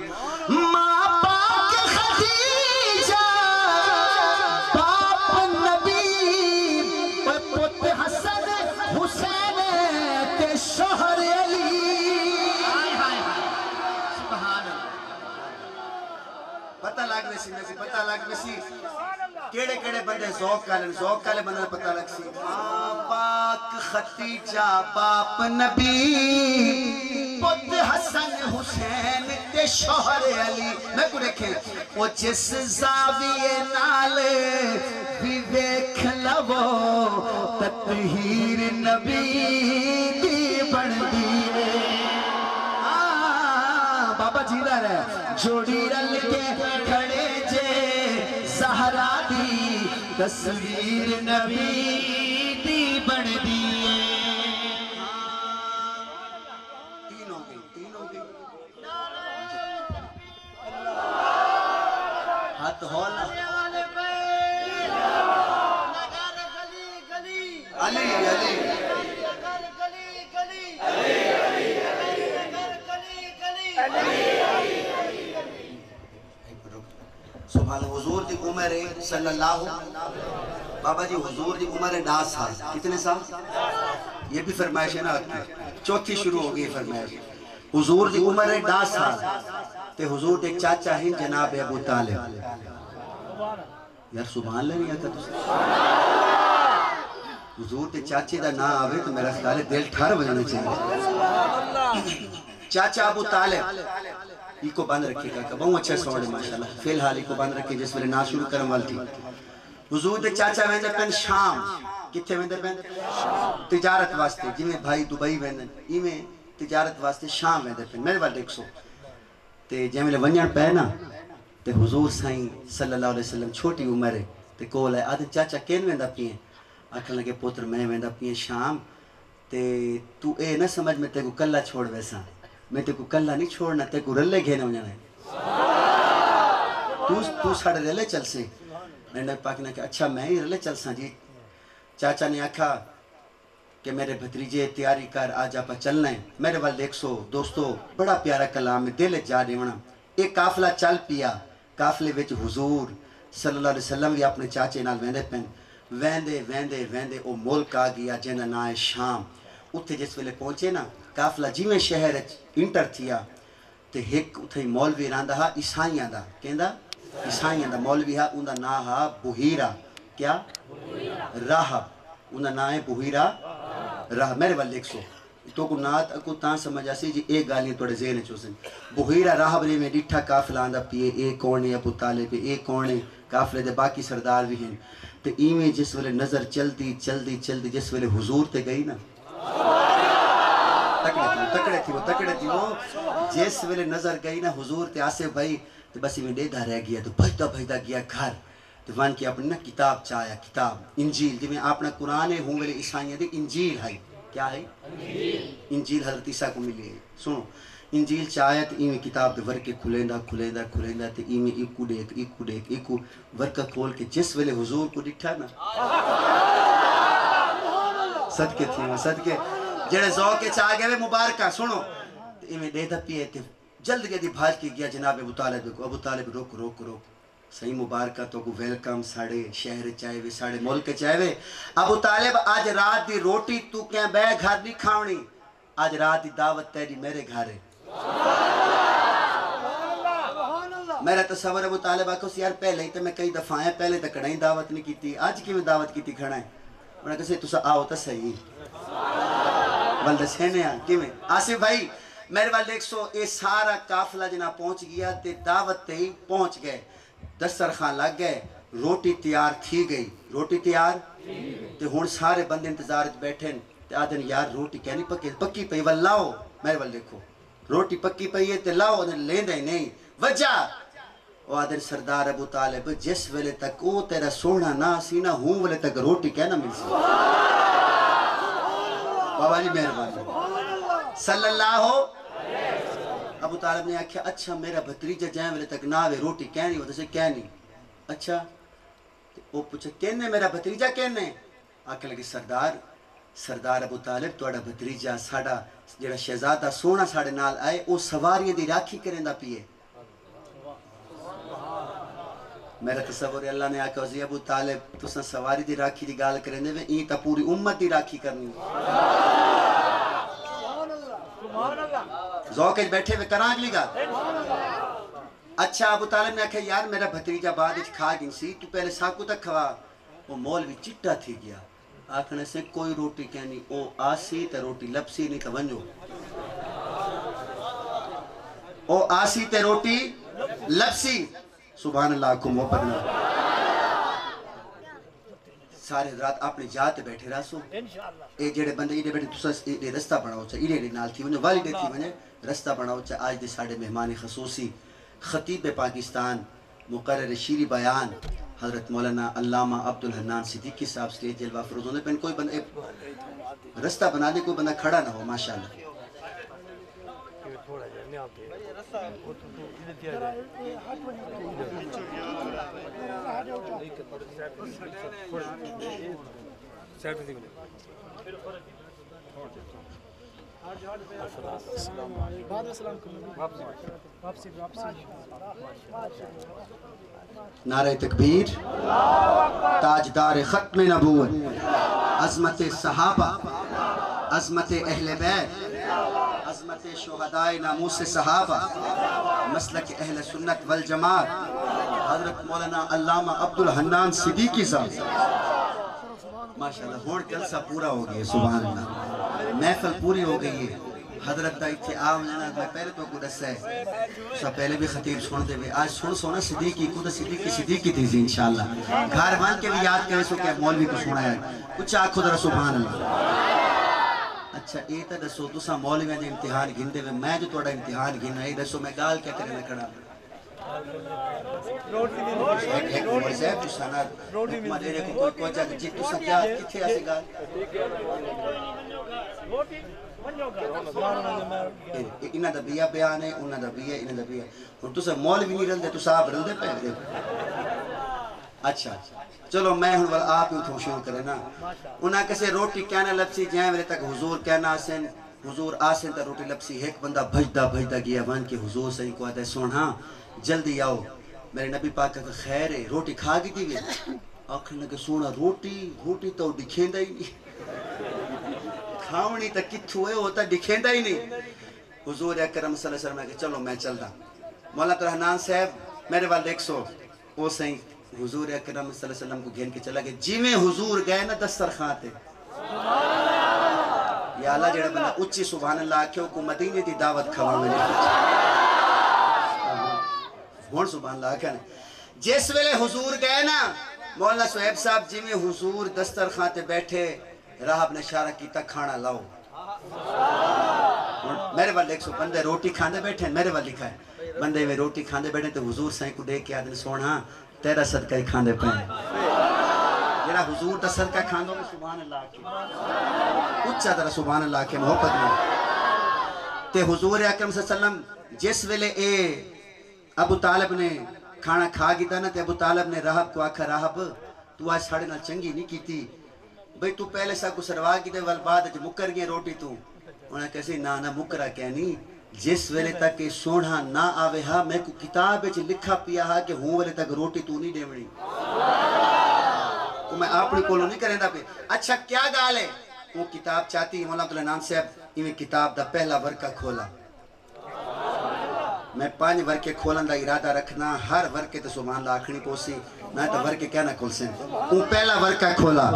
ماں پاک خدیجہ باپ نبی پت حسن حسین تے شوہر علی سبحان اللہ پتہ لگ رہی سی میں کو پتہ لگ رہی سی کیڑے کیڑے بندے ذوق کالے بندے پتہ لگ سی ماں پاک خدیجہ باپ نبی پت حسن حسین تے شوہر علی میں کو دیکھیں وہ جس زاویے نال بھی ویکھ لو تطہیر نبی دی بن دیئے بابا جیدہ رہے جوڑی رل کے کھڑے جے زہرا دی تصویر نبی دی بن دیئے تین ہو گئی ہاتھ ہونا علی سبحان حضور دی عمر صلی اللہ بابا جی حضور دی عمر 10 سال کتنے سال یہ بھی فرمائش ہے نا چوتھی شروع ہو گئی فرمائش حضور دی عمر 10 سال تے حضور دے چاچا ہیں جناب ابو طالب یار سبحان اللہ نہیں آتا تُس حضور دے چاچے دا نا آوے تو میرا خیال ہے دل ٹھار بجانا چاہیے چاچا ابو طالب ای کو بند رکھے گا کہ بہت اچھا سوڑے ماشاءاللہ فی الحال ای کو بند رکھے جس ویلے نا شروع کرم والتی حضور دے چاچا ویندے پین شام کتھے ویندے پین تجارت واسطے جی میں بھائی دبئی ویندے ای میں تجارت واسطے شام ویندے پین میرے والے 100 تے جی میں ونجن پہ نا تے حضور سائیں صلی اللہ علیہ وسلم چھوٹی عمر ہے تے کول ہے آدھے چاچا کین ویندہ پیئے آکھن لگے پوتر میں ویندہ پیئے شام تے تو اے نہ سمجھ میں تے کو کلہ چھوڑ ویسا میں تے کو کلہ نہیں چھوڑنا تے کو رلے گھینے ہونے ہیں تو ساڑھے رلے چل سے میں نے پاک نے کہا اچھا میں ہی رلے چل سا جی چاچا نے آکھا کہ میرے بھتریجے تیاری کر آج آپ چلنا ہے میرے والد 100 دوستو بڑا پیارا کلام ہے دل جا دیونا ایک قافلہ چل پیا قافلے وچ حضور صلی اللہ علیہ وسلم بھی اپنے چاچے نال ویندے پین ویندے او ملک آ گیا جنہ نا ہے شام اتھے جس ویلے پہنچے نا قافلہ جی میں شہر انٹر تھیا تے ایک اتھے مولوی راندہ ہا عیسائیاں دا کہندہ عیسائیاں دا مولوی ہا اندہ نا ہا بحیرہ کیا راہب اندہ نا ہے بحیرہ راہب میرے والے 100 تو کو نات کو تاں سمجھا سی جی ایک گالیاں توڑے ذہن چوسن بحیرہ راہب نے میں ڈٹھا قافلہ آندہ پیے ایک کونے ابو طالب ایک کونے قافلے دے باقی سردار بھی ہیں تے ایمیں جس ویلے نظر چلتی جس ویلے حضور تے گئی نا تکڑے تھی وہ جس ویلے نظر گئی نا حضور تے آسے بھائی تے بس میں ڈیدہ رہ گیا تو بھجدہ گیا گھر تو وان کی اپنی نا کتاب چاہیا کتاب انجیل جی میں اپنا قرآن ہے ہوں ویلے عیسائیاں دے انجیل ہے کیا ہے انجیل حضرت عیسیٰ کو ملی ہے سنو انجیل چاہیا تو ایمیں کتاب دے ورکے کھلیندہ تو ایمیں ایکو ورکہ کھول کے جس ویلے حضور کو ڈٹھا نا صدقے تھی میں صدقے جڑے ذوق کے چاہ گئے مبارکہ سنو ایمیں دیدہ پیئے تھے جلد گیا دی بھاج کے گیا جناب ابو طالب کو ابو طالب روک صحیح مبارکہ تو کو ویلکم ساڑے شہر چاہے وے ساڑے ملک چاہے وے ابو طالب آج رات دی روٹی تو کہیں بے گھر نہیں کھاونی آج رات دی دعوت تیری میرے گھر ہے میرا تصور ابو طالب آکھو سی یار پہلے ہی تو میں کئی دفعہ ہیں پہلے تک کڑھائی دعوت نہیں کی تھی آج کی میں دعوت کی تھی کھڑا ہے انہوں نے کہا تُسا آؤ تا صحیح والدہ سینے آن کی میں آصف بھائی میرے والدہ 100 اے سارا قافلہ جنا پہنچ گیا تے دعوت تے ہی پہنچ گئے دسترخوان لگ گئے روٹی تیار تھی گئی روٹی تیار تے ہون سارے بندے انتظار بیٹھیں تے آدھن یار روٹی کہنی پکی پئی واللاؤ میرے والدہ دیکھو روٹی پکی پئی ہے تے لاؤ آدھن لین دیں نہیں وجہ وہ آدھن سردار ابو طالب جس ویلے تک او تیرا سونا نا سینا ہوں ویلے تک روٹی کہنا مل سی بابا جی مہربانی صلی اللہ ہو ابو طالب نے آکھیا اچھا میرا بھتریجہ جائیں ویلے تک ناوے روٹی کہنی وہ تسے کہنی اچھا وہ پوچھا کہنے میرا بھتریجہ کہنے آکھے لگے سردار ابو طالب توڑا بھتریجہ ساڑا جڑا شہزادہ سونا ساڑے نال آئے او سواریاں دی راکھی کریں دا پیئے میرا تصور اللہ نے آکھا وزی ابو طالب تُسا سواری دی راکھی دی گال کریں دے وے این تا پوری امت دی راکھی کرنی ذوق بیٹھے وے کران اگلی گال اچھا ابو طالب نے آکھا یار میرا بھتریجہ بعد اچھ کھا گن سی تو پہلے ساکو تک کھوا وہ مولوی چٹا تھی گیا آکھنے سے کوئی روٹی کہنی او آسی تا روٹی لپسی نہیں تا ونجو او آسی تے روٹی لپسی سبحان اللہ کو محبت نہ سارے حضرات اپنی جات بیٹھے راسو اے جڑے بندے ایڈے بیٹھے تسا ایڈے رستہ بناؤ چاہے ایڈے نال تھی ونجو والدے تھی ونجے رستہ بناؤ چاہے آج دے ساڑے مہمان خصوصی خطیب پاکستان مقرر شیری بیان حضرت مولانا علامہ عبدالحنان صدیقی صاحب سٹیج جلوہ فروزوں نے پہن کوئی بندے رستہ بنا دے کوئی بندہ کھڑا نہ ہو ماشاءاللہ نعرہ تکبیر تاجدار ختم نبوت عظمت صحابہ عظمت اہل بیت عظمت شہدائے ناموس صحابہ مسلک اہل سنت والجماعت حضرت مولانا علامہ عبدالحنان صدیقی صاحب ماشاءاللہ ہوڑ جلسہ پورا ہو گئی ہے سبحان اللہ محفل پوری ہو گئی ہے حضرت دا اتھے آم جانا میں پہلے تو کو دس ہے سو پہلے بھی خطیب سن دے آج سن سونا صدیقی کو دا صدیقی تھی انشاءاللہ گھر مان کے بھی یاد کرے سو کہ مولوی کو سنا ہے کچھ آنکھو در سبحان اللہ اچھا اے تا دسو تسا مولوی دے امتحان گھن دے میں جو توڑا امتحان گھن ہے دسو میں گال کیا کرنے کھڑا ایک عمر صاحب تسا نا حکمہ دے رہے کو کوئی جا جی تسا کیا کتھے آسے گال انہا دا بیا بیان ہے انہا دا بیا انہا دا بیا اور تسا مولوی نہیں رل دے تسا آپ رل دے پہلے دے اچھا چلو میں ہوں آپ ہی تھو شروع کرے نا انہاں کسے روٹی کہنا لپسی جائیں ویلے تک حضور کہنا آسن حضور آسن تا روٹی لپسی ایک بندہ بھجدہ گیا وان کے حضور صحیح کو آتا ہے سون ہاں جلدی آؤ میرے نبی پاک کا خیر ہے روٹی کھا گی تھی آخر لگے سونا روٹی تو دکھیندہ ہی نہیں کھاونی تا کتھو ہے ہوتا دکھیندہ ہی نہیں حضور اکرم صلی اللہ علیہ وسلم نے کہا چلو میں چل رہا مولانا عبدالحنان صاحب میرے والد ایک سو وہ صحیح حضور اکرم صلی اللہ علیہ وسلم کو گھین کے چلا گیا جی میں حضور گئے نا دستر خاتے یا اللہ جڑا بنا اچھی سبحان اللہ کیوں کو مدینے دی دعوت کھوا میں ہون سبحان اللہ کہنے جس ویلے حضور گئے نا مولانا صحیب صاحب جی میں حضور دستر خاتے بیٹھے راہب نے اشارہ کیتا کھانا لاؤ میرے والد ایک سو بندے روٹی کھاندے بیٹھے میرے والد لکھا ہے بندے میں روٹی کھاندے بیٹھے تو حضور سائیں کو دیکھ کے آدھنے سونا تیرا صدقہ ہی کھاندے پہنے میرا حضور تا صدقہ کھاندوں میں سبحان اللہ کے اچھا طرح سبحان اللہ کے محبت میں تے حضور اکرم صلی اللہ علیہ وسلم جس ویلے اے ابو طالب نے کھانا کھا گیا نا تے ابو طالب نے راہب کو آکھا راہب تو آج ساڑھے نال چنگی نہیں کی تھی بھئی تو پہلے سا کو سروا کی دے والباد جو مکر گئے روٹی تو انہیں کیسے نا مکرہ کہنی جس ویلے تک سوڑھا نہ آوے ہا میں کو کتاب ہے لکھا پیا ہا کہ ہوں ویلے تک روٹی تو نہیں دیوڑی تو میں اپنی کولو نہیں کریں دا پہ اچھا کیا گال ہے وہ کتاب چاہتی ہے مولانا عبدالحنان صاحب یہ کتاب دا پہلا ورکہ کھولا میں 5 ورکے کھولن دا ارادہ رکھنا ہر ورکے تو سبحان اللہ آکھنی پوسی میں تو ورکے کیا نہ کھول سیں وہ پہلا ورکہ کھولا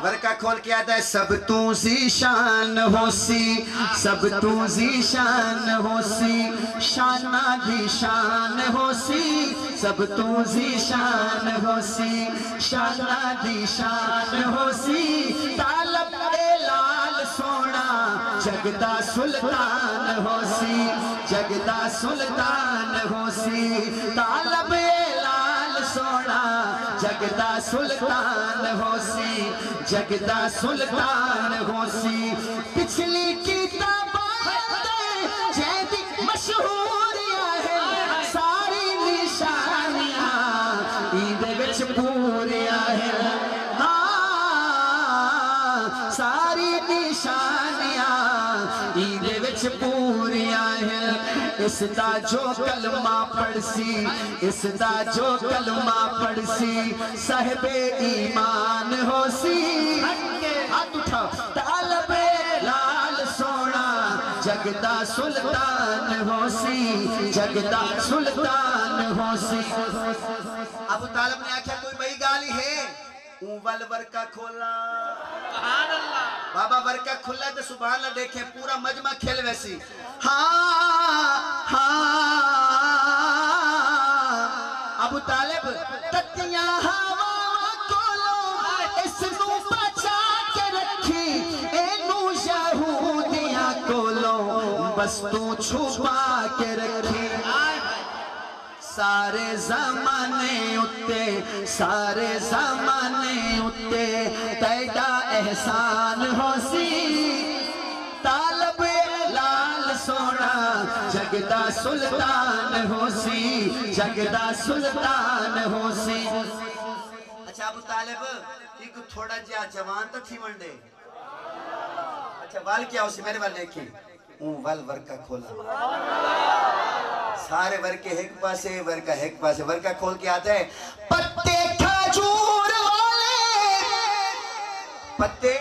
ورکہ کھول کے آتا ہے سب تو زی شان ہو سی سب تو زی شان ہو سی شانہ دی شان ہو سی سب تو زی شان ہو سی شانہ دی شان ہو سی طالب لال سونا جگدہ سلطان ہو سی جگدہ سلطان ہو سی طالب لال سونا جگدہ سلطان ہو سی جگدہ سلطان ہو سی پچھلی کتابات جیدی مشہوریاں ہیں ساری نشانیاں ایدے وچ پوریاں ہیں ساری نشانیاں ایدے وچ پوریاں ہیں اس دا جو کلمہ پڑھ سی اس دا جو کلمہ پڑھ سی صاحب ایمان ہو سی ہاتھ اٹھا طالب لال سونا جگدہ سلطان ہو سی جگدہ سلطان ہو سی ابو طالب نے آکھا کوئی بھئی گالی ہے اون ول ورکہ کھولا سبحان اللہ بابا ورکہ کھلا ہے تو سبحان اللہ دیکھیں پورا مجمع کھل ویسی ہاں ابو طالب تتیاں ہوا کولو اس نو بچا کے رکھی اینو یہودیاں کولو بس تو چھپا کے رکھی سارے زمانے اتے تیدا احسان ہو سی طالب لال سونا جگدہ سلطان ہو سی جگدہ سلطان ہو سی اچھا ابو طالب ایک تھوڑا جہا جوان تو تھی منڈے اچھا وال کیا ہو سی میرے وال دیکھیں اون وال ورکہ کھولا سارے ورکے ایک پاسے ورکہ کھول کے آتا ہے پتے کھجور والے پتے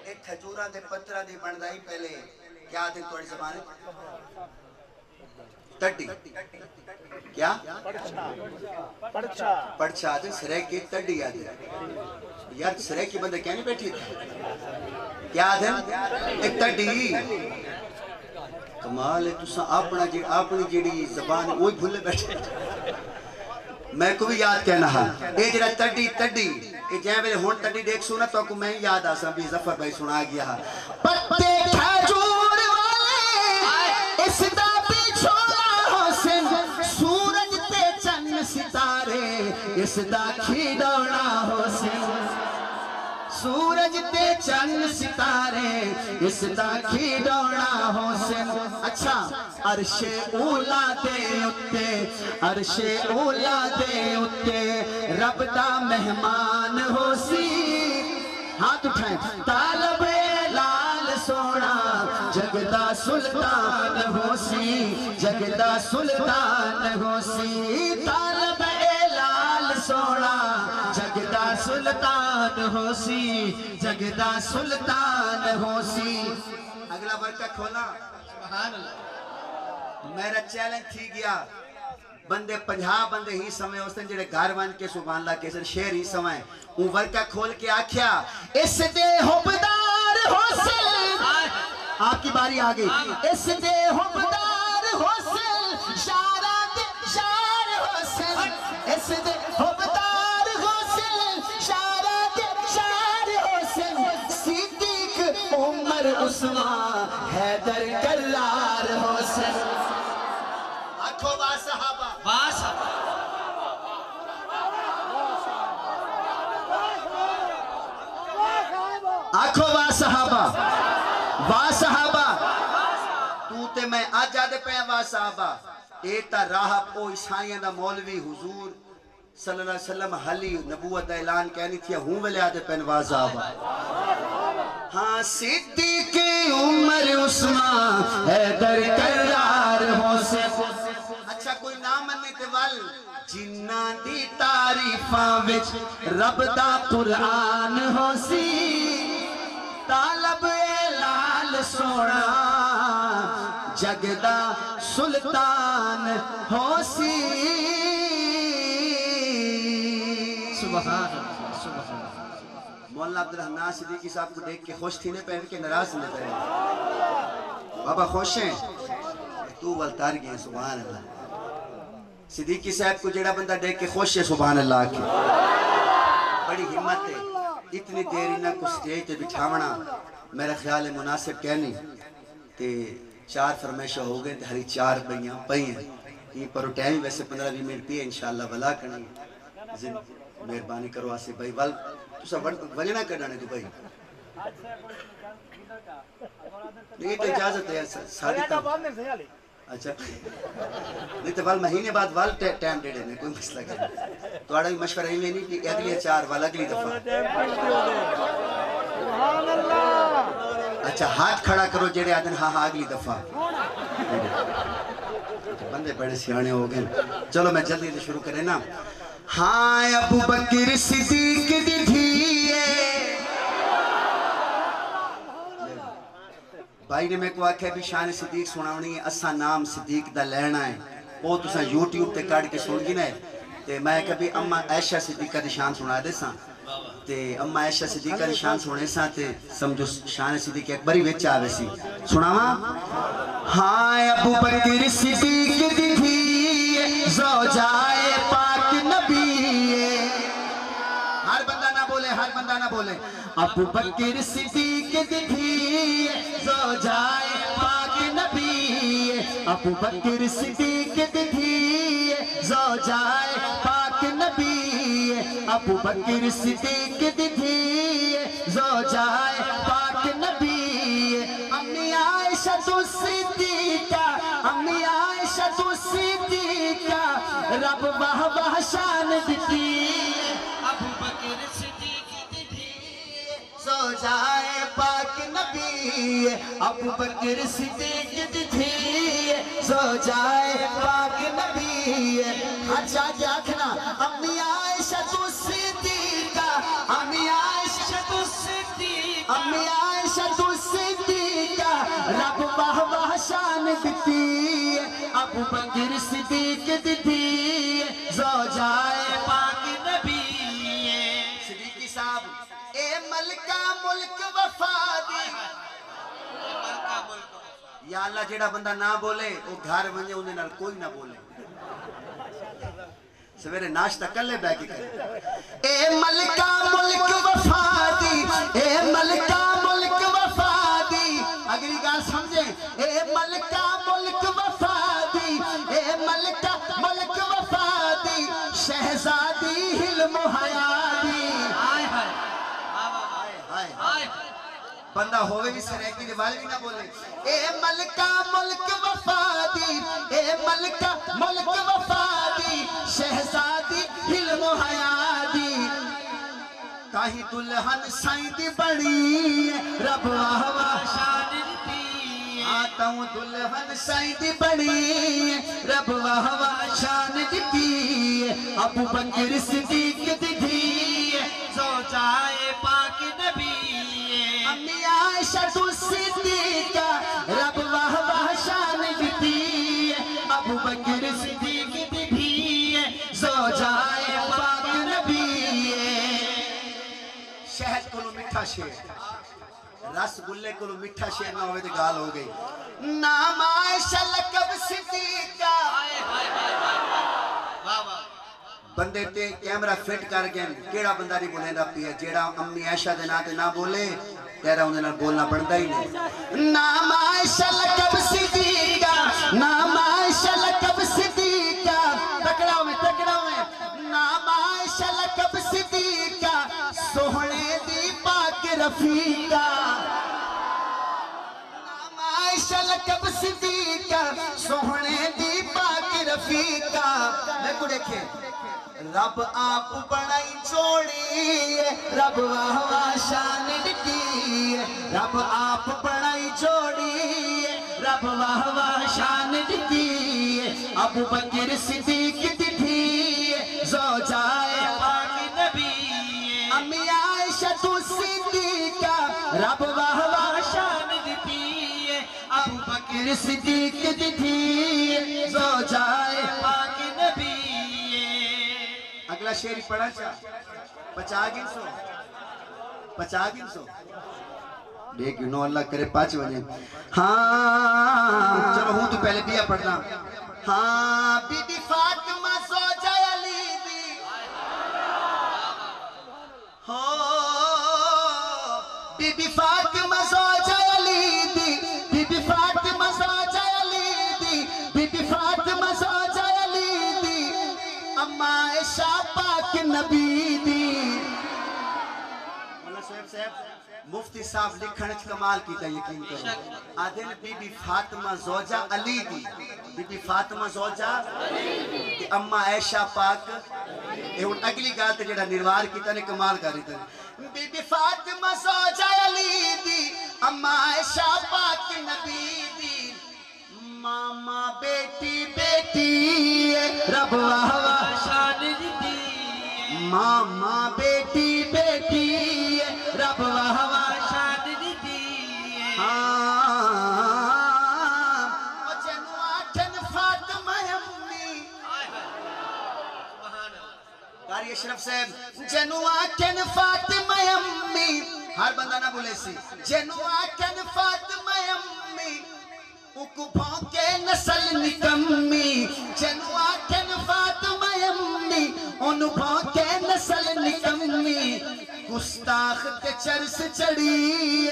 ایک کھجوراں دے پترہ دی بندائی پہلے کیا آتے ہیں توڑی زبانے تڑی کیا پڑچا آتے ہیں سرے کی تڑی آتے ہیں یار سرے کی بندے کیا نہیں بیٹھی تھی کیا آتے ہیں ایک تڑی کمال ہے تُساں اپنی جیڑی زبان وہی بھولے بیٹھے میں کو بھی یاد کہنا ہاں اے جڑا تڑی اے جائیں میرے ہون تڑی دیکھ سونا تو کو میں یاد آسا بھی ظفر بھائی سنا گیا ہاں پتے کھجور والے اس دا پیچھوڑا حسن سورج تے چند ستارے اس دا کھیڑوڑا حسن سورج تے چند ستارے اس دا کھیڑوڑا حسن اچھا عرش اولا دے اتے رب دا مہمان ہو سی ہاتھ اٹھائیں طالب لال سونا جگدہ سلطان ہو سی جگدہ سلطان ہو سی طالب لال سونا جگدہ سلطان ہو سی جگدہ سلطان ہو سی اگلا ورکہ کھولا سبحان اللہ میرا چیلنج تھی گیا بندے 50 بندے ہی سمیں اس نے جڑے گھروان کے سبحان اللہ کے سن شیر ہی سمیں ان ورکہ کھول کے آکھیا اس دے حبدار حسن آپ کی باری آگئی اس دے حبدار حسن شارات شار حسن اس دے حبدار حسن شارات شار حسن صدیق عمر عثمان حیدر کرار حسن آنکھو با صحابہ آنکھو وا صحابہ تو تے میں آج آدھے پہ وا صحابہ ایتا راہ پو عیسائیاں دا مولوی حضور صلی اللہ علیہ وسلم حلی نبوت اعلان کہنی تھی ہوں ویلے آدھے پہ وا صحابہ ہاں صدیق عمر عثمان حیدر کرار حسن اچھا کوئی نام مننے تے وال جنہ دی تعریفاں وچ رب دا قرآن ہو سی طالب لال سونا جگدہ سلطان ہو سی سبحان مولانا عبدالرحمن صدیقی صاحب کو دیکھ کے خوش تھی نے پہن کے ناراض نے پہن بابا خوش ہیں تو والتار گئے سبحان اللہ صدیقی صاحب کو جڑا بندہ دیکھ کے خوش ہے سبحان اللہ کی بڑی ہمت ہے اتنی دیری نہ کو سٹیج تے بٹھاونا میرا خیال ہے مناسب کہنی تے 4 فرمیشہ ہو گئے تے ہری 4 بھئیاں پئی ہیں یہ پر ٹائم ویسے 15-20 منٹ پی ہے انشاءاللہ بلا کرنی مہربانی کرو آسے بھائی وال تو سا وجہ نہ کرنا تو بھائی یہ تو اجازت ہے سادی اچھا نہیں تو وال مہینے بعد وال ٹائم دے دینے کوئی مسئلہ کرنا تو آڑا بھی مشورہ ہی میں نہیں کہ اگلی 4 وال اگلی دفعہ اچھا ہاتھ کھڑا کرو جڑے آدن ہاں اگلی دفعہ بندے بڑے سیانے ہو گئے چلو میں جلدی سے شروع کریں نا ہاں ابو بکر صدیق دی دھیے بھائی نے میں کو آکھے بھی شان صدیق سناونی ہے اسا نام صدیق دا لینا ہے وہ تو سا یوٹیوب تے کاٹ کے سن گی نا تے میں کبھی اما عائشہ صدیقہ دی شان سنا دے سا تے اما عائشہ صدیقہ دی شان سنے سا تے سمجھو شان صدیق اکبری وچ آوے سی سناواں ہاں ابو بکر صدیق دی تھی زوجائے پاک نبی ہر بندہ نہ بولے ہر بندہ نہ بولے ابو بکر صدیق دی تھی زوجائے پاک نبی ابو بکر صدیق دی تھی زوجائے پاک نبی ابو بکر صدیق دی تھی زوجائے پاک نبی امی عائشہ تو صدیقہ امی عائشہ تو صدیقہ رب واہ واہ شان دیتی ابو بکر صدیق دی تھی زوجائے پاک نبی ابو بکر صدیق دی تھی زوجائے پاک نبی اچھا جاکھنا امی عائشہ تو صدیقہ امی عائشہ تو صدیقہ امی عائشہ تو صدیقہ رب واہ واہ شان دیتی ابو بکر صدیق دیتی زوجائے پاک نبی صدیقی صاحب اے ملکہ ملک وفادی یا اللہ جیڑا بندہ نہ بولے وہ گھر ونجے انہیں نال کوئی نہ بولے سویرے ناشتہ کلے بے کے کرے اے ملکہ ملک وفادی اے ملکہ ملک وفادی اگلی گاہ سمجھیں اے ملکہ ملک وفادی اے ملکہ ملک وفادی شہزادی حلم و حیادی ہائے ہائے ہائے ہائے بندہ ہوئے بھی سریکی دیوال بھی نہ بولے اے ملکہ ملک وفادی اے ملکہ ملک وفادی شہزادی حلم و حیادی تاہی دلہن سائیدی بڑی رب واہ واہ شان دیتی آتا ہوں دلہن سائیدی بڑی رب واہ واہ شان دیتی ابو بکر صدیق دیتی زوجائے پاک نبی امی عائشہ تو صدیقہ رب واہ واہ شان دیتی ابو بکر صدیق دیتی زوجائے پاک نبی شہد کو میٹھا شیر رس گلے کو میٹھا شیر نہ ہوئے تو گال ہو گئی نام عائشہ لقب صدیقہ بندے تے کیمرہ فٹ کر گئے کیڑا بندہ نہیں بولے دا پیا جیڑا امی عائشہ دے ناتے نہ بولے تیرا انہیں بولنا پڑتا ہی نہیں نام عائشہ لقب صدیقہ نام عائشہ لقب صدیقہ تکڑاؤ میں نام عائشہ لقب صدیقہ سوہنے دی پاک رفیقہ نام عائشہ لقب صدیقہ سوہنے دی پاک رفیقہ دیکھو دیکھیں رب آپ بڑائی چوڑی رب واہ واہ شان دیتی رب آپ بڑائی چوڑی رب واہ واہ شان دیتی ابو بکر صدیق دیتی زوجائے پاک نبی امی عائشہ تو صدیقہ رب واہ واہ شان دیتی ابو بکر صدیق دیتی زوجائے پاک نبی اگلا شعری پڑھا چاہ 50 دیکھ نو اللہ کرے 5 بجے ہاں چلو ہوں تو پہلے بیا پڑھنا ہاں بی بی فاطمہ زوجہ علی دی بی بی فاطمہ زوجہ علی دی بی بی فاطمہ زوجہ علی دی بی بی فاطمہ زوجہ علی دی اما عائشہ پاک نبی دی مولانا صاحب مفتی صاحب لکھنے کمال کیتا یقین کرو آدھے نے بی بی فاطمہ زوجہ علی دی بی بی فاطمہ زوجہ کہ اما عائشہ پاک یہ ہون اگلی گالتے جڑا نروار کیتا نے کمال کر رہی تھا بی بی فاطمہ زوجہ علی دی اما عائشہ پاک نبی دی ماما بیٹی بیٹی رب واہ واہ شان دیتی ماما بیٹی بیٹی رب واہ واہ شان دیتی ہاں جنو آٹھن فاطمہ امی قاری اشرف صاحب جنوا کن فاطمہ امی ہر بندہ نہ بولے سی جنوا کن فاطمہ امی اکو بھونکے نسل نکمی جنوا کن فاطمہ امی انو بھونکے نسل نکمی گستاخ تے چرس چڑی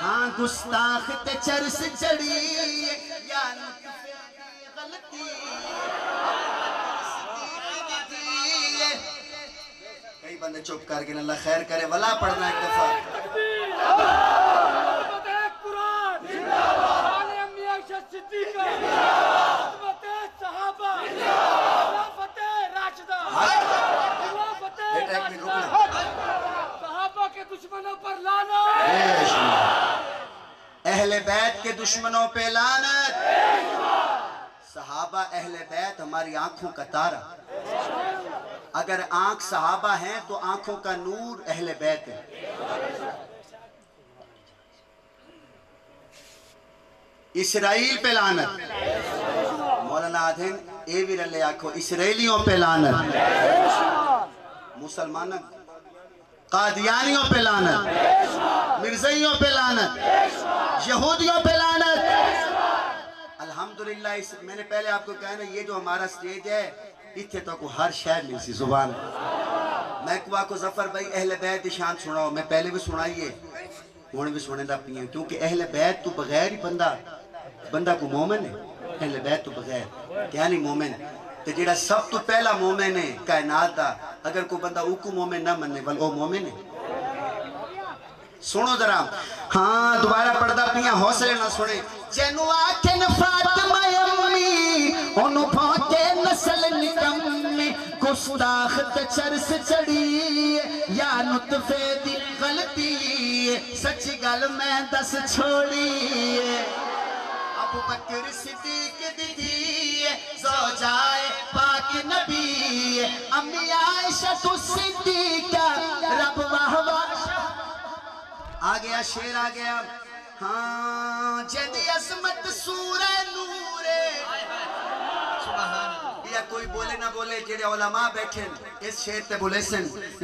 ہاں گستاخ تے چرس چڑی یا نطفے دی غلطی کئی بندے چپ کر کے اللہ خیر کرے ولا پڑھنا ایک دفعہ صحابہ کے دشمنوں پر لعنت اہل بیت کے دشمنوں پہ لعنت صحابہ اہل بیت ہماری آنکھوں کا تارا اگر آنکھ صحابہ ہیں تو آنکھوں کا نور اہل بیت ہے اسرائیل پہ لعنت مولانا آدھن اے بھی رلے آنکھوں اسرائیلیوں پہ لعنت مسلمانوں قادیانیوں پہ لعنت مرزائیوں پہ لعنت یہودیوں پہ لعنت الحمدللہ میں نے پہلے آپ کو کہا نا یہ جو ہمارا سٹیج ہے اتھے تو کو ہر شہر مل سی زبان میں کو ظفر بھائی اہل بیت شان سناؤ میں پہلے بھی سنائیے ہونے بھی سنے دا پی ہیں کیونکہ اہل بیت تو بغیر ہی بندہ کو مومن ہے اہل بیت تو بغیر کیا نہیں مومن تو جیڑا سب تو پہلا مومن ہے کائنات دا اگر کوئی بندہ اوکو مومن نہ مننے بل او مومن ہے سنو ذرا ہاں دوبارہ پڑھدا پیاں حوصلے نہ سنے جنو آکھن فاطمہ امی انو پھونکے نسل نکمی گستاخ تے چرس چڑی یا نطفے دی غلطی سچی گل میں دس چھوڑی ابو بکر صدیق دی زوجائے پاک نبی امی عائشہ تو صدیقہ رب واہ واہ آ گیا شیر آ گیا ہاں جدی عظمت سورہ نورے یا کوئی بولے نہ بولے جیڑے علماء بیٹھے اس شیر تے بولے سن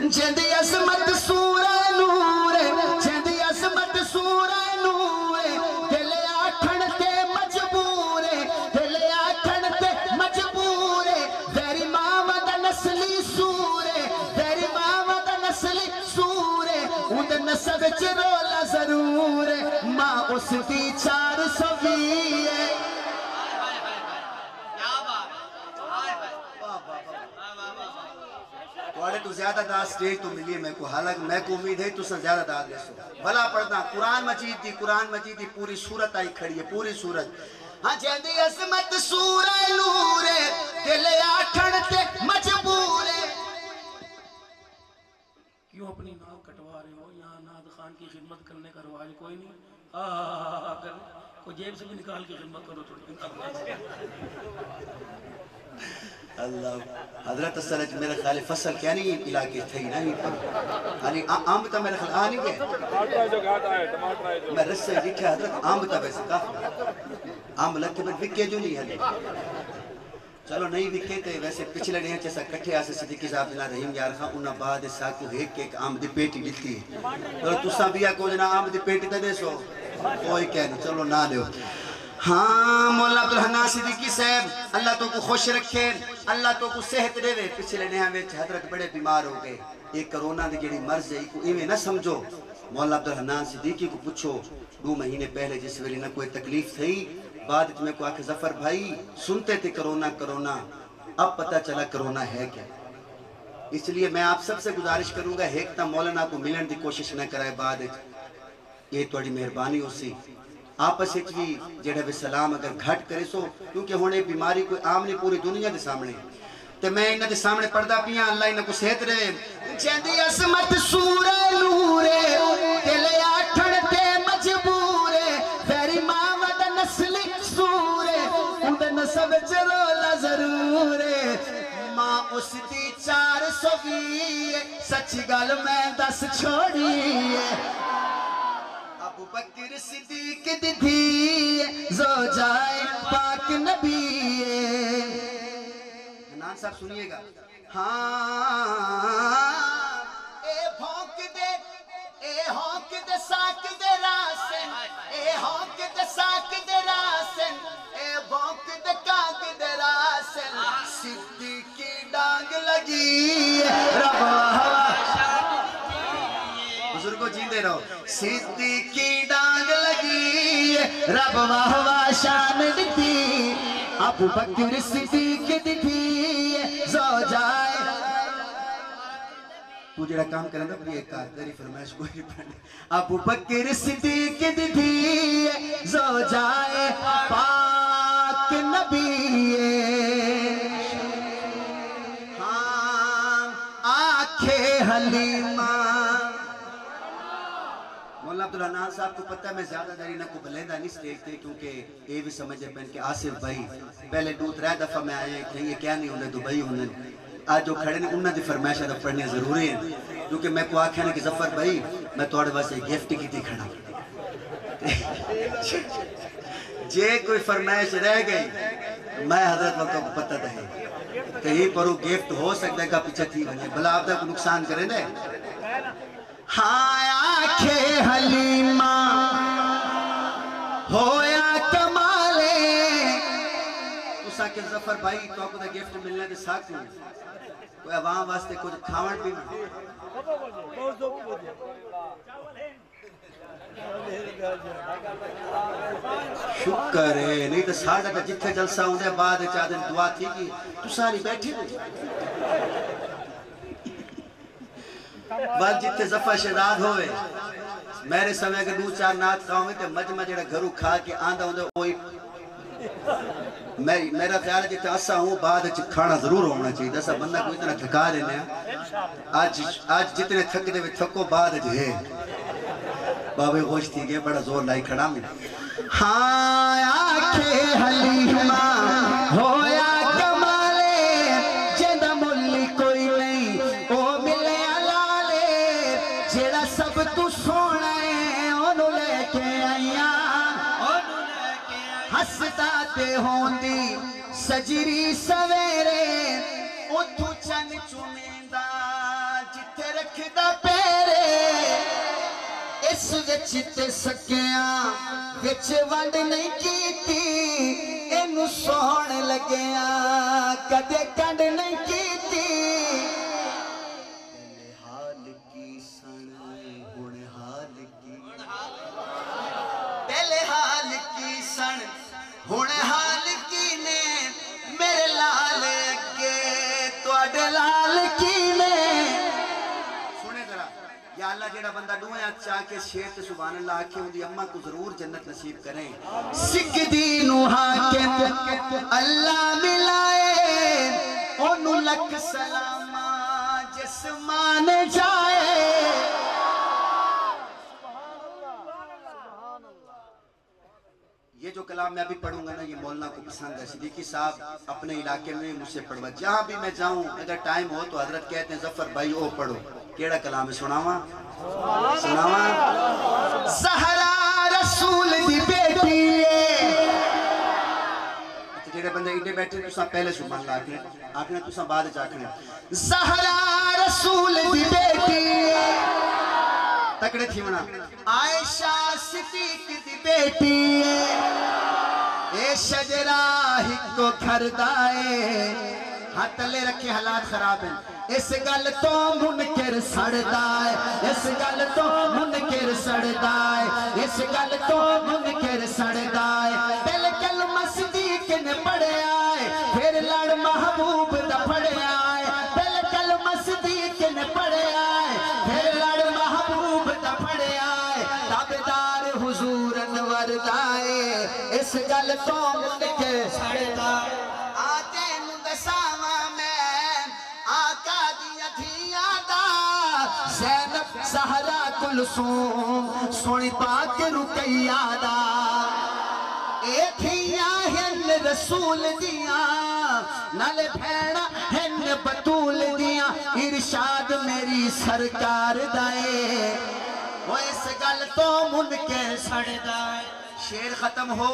جدی عظمت سورہ نورے جدی عظمت سورہ نورے دل آکھن تے مجبورے دل آکھن تے مجبورے تیری ماں دا نسلی سورے تیری ماں دا نسلی سورے اُن نسب چرولا ضرور ماں اس دی 400 ہے توڑے تو زیادہ داد سٹیج تو ملی ہے میں کو حالانکہ میں کو امید ہے تو سے زیادہ داد لے سو بھلا پڑھنا قرآن مجید دی پوری صورت آئی کھڑی ہے پوری صورت ہاں جیندی عظمت سورہ نورے دل آٹھن تے مجبورے کیوں اپنی ناؤ کٹوا رہے ہو یہاں ناد خان کی خدمت کرنے کا رواج کوئی نہیں کوئی جیب سے بھی نکال کے خدمت کرو تھوڑی اللہ حضرت السلام میرے خیال فصل کیا نہیں علاقے تھے نا یعنی آم تا میرے خیال آنی گئے میں رسے دیکھے حضرت آم تا ویسے کافی آم لگتے پر وکے جو نہیں ہے چلو نہیں وکے تھے ویسے پچھلے نہیں چیسا کٹھے آسے صدیقی صاحب جنہ رحیم یار خان انہا بعد ساکو ایک آم دی پیٹی لیتی ہے تُسا بیا کو جنہ آم دی پیٹی تے دے سو کوئی کہنے چلو نہ دیو ہاں مولا عبدالحنان صدیقی صاحب اللہ تو کو خوش رکھے اللہ تو کو صحت دے وے پچھلے نہاں ویچ حضرت بڑے بیمار ہو گئے ایک کرونا دی جڑی مرض ہے کو ایویں نہ سمجھو مولا عبدالحنان صدیقی کو پوچھو 2 مہینے پہلے جس ویلے نہ کوئی تکلیف تھی بعد میں کو آکھے ظفر بھائی سنتے تھے کرونا اب پتہ چلا کرونا ہے کیا اس لیے میں آپ سب سے گزارش کروں گا ایک تا مولانا کو ملن دی کوشش نہ کرائے بعد یہ توڑی مہربانی ہو سی آپس ایک بھی جڑے بھی سلام اگر گھٹ کرے سو کیونکہ ہونے بیماری کوئی عام نہیں پوری دنیا دے سامنے تو میں انہ دے سامنے پردہ پیاں اللہ انہ کو صحت رہے جیندی عظمت سورہ نورے دل آٹھن تے مجبورے تیری ماں ودا نسلی سورے اندھ نسب چرولا ضرورے ماں اس دی 400 سچ گل میں 10 چھوڑی ابو بکر صدیق دی زوجائے پاک نبی حنان صاحب سنیے گا ہاں اے بھونک دے ساک دے راسن اے ہونک دے ساک دے راسن اے بھونک دے کاک دے راسن صدیقی ڈانگ لگی رب ہوا بزرگوں جیندے رہو صدیقی ڈانگ لگی رب ہوا شان دیتی ابو بکر صدیق دیتی زوجائے تو جڑا کام کریں دا پھر ایک کار تیری فرمائش کوئی نہیں پڑھنے ابو بکر صدیق دیتی زوجائے پاک نبی ہاں آنکھیں حلیمہ مولا عبدالحنان صاحب کو پتہ ہے میں زیادہ داری نہ کو بلیندہ نہیں سٹیج تھے کیونکہ یہ بھی سمجھے پہن کہ آصف بھائی پہلے 2-3 دفعہ میں آئے کہ یہ کیا نہیں ہونے دبئی ہونے آج جو کھڑے نے انہوں نے فرمائشہ دا پڑھنے ضروری ہیں کیونکہ میں کو آکھا ہے کہ ظفر بھائی میں توڑے بس ایک گفٹ کی تھی کھڑا جے کوئی فرمائش رہ گئی میں حضرت وقت کو پتہ دہے کہیں پر وہ گفٹ ہو سکتا ہے کہ پیچھے تھی بنی بلا آپ دا کو نقصان کریں دے ہاں آنکھیں حلیمہ ہویا کمالے تو ساکر ظفر بھائی تو آپ کو دا گفٹ ملنے دے ساکھ ہوں کوئی عوام واسطے کچھ کھاوڑ بھی شکر ہے نہیں تو ساڑھا کا جتھے جلسہ ہوں دے بعد چادر دعا تھی کہ تو ساری بیٹھی دے بعد جتنے زفہ شہداد ہوئے میرے سمے اگر 2-4 نات کھاؤں تے مجمع جڑا گھروں کھا کے آندہ ہوں دے وہی میرا خیال ہے جتنے اسا ہوں بعد کھانا ضرور ہونا چاہیے دسا بندہ کوئی اتنا تھکا لینے ہیں آج جتنے تھک دے بھی تھکو بعد ہے بابے خوش تھی گئے بڑا زور لائی کھڑا میں ہاں آنکھیں حلیمہ ہویا کمالے جندہ ملی کوئی نہیں او ملے علالے جیڑا سب تو سونا ہے انہوں لے کے آئیاں ہستا تے ہوندی سجری سویرے اتھو چن چومیندہ جتے رکھ دا پیرے اس وچ تے سکیاں وچ ونڈ نہیں کیتی اینو سوہن لگیاں کدے کنڈ نہیں کیتی پہلے حال کی سن ہن حال کی پہلے حال کی سن ہن حال کی نے میرے لال اگے تواڈے لال کی نے یا اللہ جیڑا بندہ دوئے چاہ کے شیر تے سبحان اللہ آکھے ہوں دی اممہ کو ضرور جنت نصیب کریں سکھ دینو حاکم اللہ ملائے انہوں لکھ سلامہ جسمان جائے یہ جو کلام میں ابھی پڑھوں گا نا یہ مولانا کو پسند ہے صدیقی صاحب اپنے علاقے میں مجھ سے پڑھوا جہاں بھی میں جاؤں اگر ٹائم ہو تو حضرت کہتے ہیں ظفر بھائی او پڑھو کیڑا کلام ہے سناواں زہرا رسول دی بیٹی جڑے بندے ایڈے بیٹھے تو ساں پہلے سبحان اللہ آکھنے تو ساں بعد چاکھنے زہرا رسول دی بیٹی تکڑے تھی منا عائشہ صدیق دی بیٹی اے شجرہ ہی کو گھر دائے ہاتھ لے رکھے حالات خراب ہیں اس گل تو منکر سڑدائے اس گل تو منکر سڑدائے اس گل تو منکر سڑدائے بلکل صدیق نے پڑھے آئے پھر لڑ محبوب دا پڑھے آئے بلکل صدیق نے پڑھے آئے پھر لڑ محبوب دا پڑھے آئے تابدار حضور انور دائے اس گل تو منکر سڑدائے آتے نندساواں میں آقا دیا دھیاں دا زینب زہرا کلثوم سونی پاک رقیہ دا اے دھیاں ہن رسول دیاں نال بھیڑا ہن بطول دیاں ارشاد میری سرکار دائے وہ اس گل تو منکر سڑ دائے شیر ختم ہو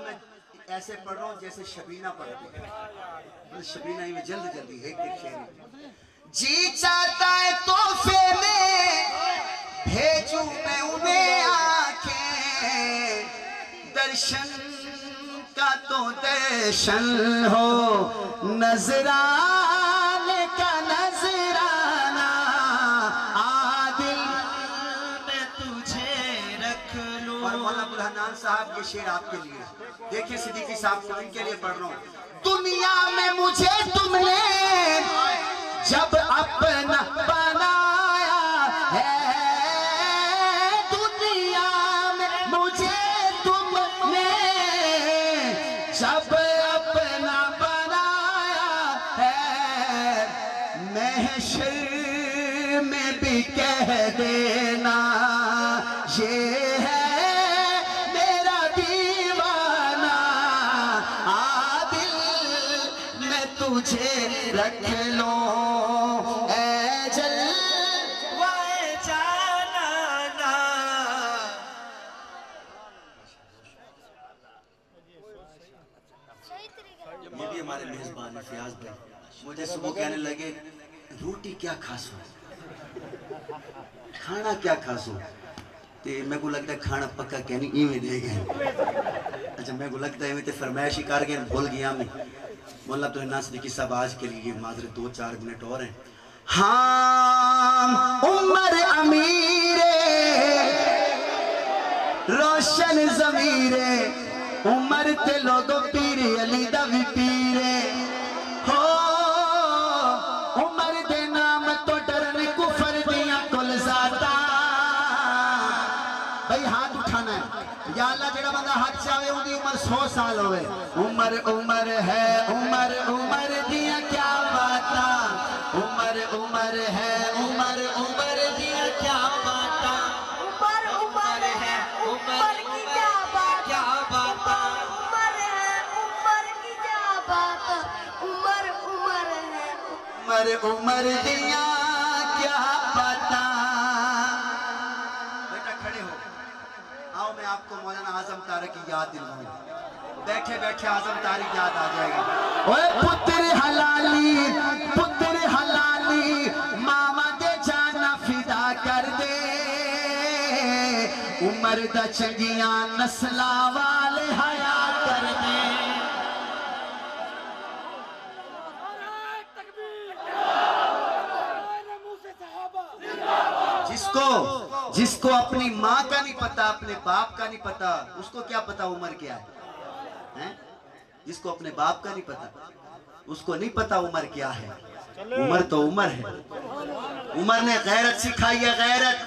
تو میں ایسے پڑھ رہا ہوں جیسے شبینہ پڑھتی ہے. شبینہ ہی میں جلدی ایک شعر. جی چاہتا ہے تحفے میں بھیجوں میں انہیں آنکھیں, درشن کا تو درشن ہو, نظرانے کا نظرانہ, عادل میں تجھے رکھ لوں. اور مولانا ابوالحنان صاحب یہ شعر آپ کے لیے. دیکھیں صدیقی صاحب کو, ان کے لیے پڑھ رہا ہوں. دنیا میں مجھے تم نے جب اپنا بنایا ہے, دنیا میں مجھے تم نے جب اپنا بنایا ہے, محشر میں بھی کہہ دینا یہ ہے میرا دیوانہ, عادل میں تجھے رکھ لوں اے جلوہ جانانا. یہ بھی ہمارے میزبان ہیں فیاض بھائی. مجھے صبح کہنے لگے روٹی کیا کھاسو, کھانا کیا کھاسو, تے میں کو لگتا ہے کھانا پکا کہنی ایویں دے گئے. اچھا میں کو لگتا ہے میں تے فرمائش ہی کر گئے, بھول گیا میں. مولانا عبدالحنان صدیقی صاحب آج کے لیے معذرت 2-4 منٹ اور ہیں. ہاں عمر امیر روشن ضمیر, عمر تے لوگو پیر علی دا بھی پیرے ہو, عمر دے نام تو ڈرن کفر دیاں کل ذاتا. بھئی ہاتھ اٹھانا ہے یا اللہ, جڑا بندہ ہاتھ چاہے ان دی عمر 100 سال ہوئے. عمر عمر ہے, عمر عمر دیا کیا باتا, عمر عمر ہے, عمر عمر دیا کیا باتا, عمر عمر ہے, عمر کی کیا باتا, عمر ہے, عمر کی کیا باتا, عمر عمر ہے, عمر عمر دیا کیا باتا. بیٹا کھڑے ہو, آؤ میں آپ کو مولانا اعظم طارق کی یاد دلواؤں. بیٹھے بیٹھے اعظم طارق یاد آ جائے گا. اوے پتر حلالی ماما دے جانا فدا کر دے, عمر دا چنگیاں نسلہ والے حیا کر دے. جس کو اپنی ماں کا نہیں پتا, اپنے باپ کا نہیں پتا, اس کو کیا پتا عمر کیا ہے. جس کو اپنے باپ کا نہیں پتا, اس کو نہیں پتا عمر کیا ہے. عمر تو عمر ہے. عمر نے غیرت سکھائی ہے, غیرت.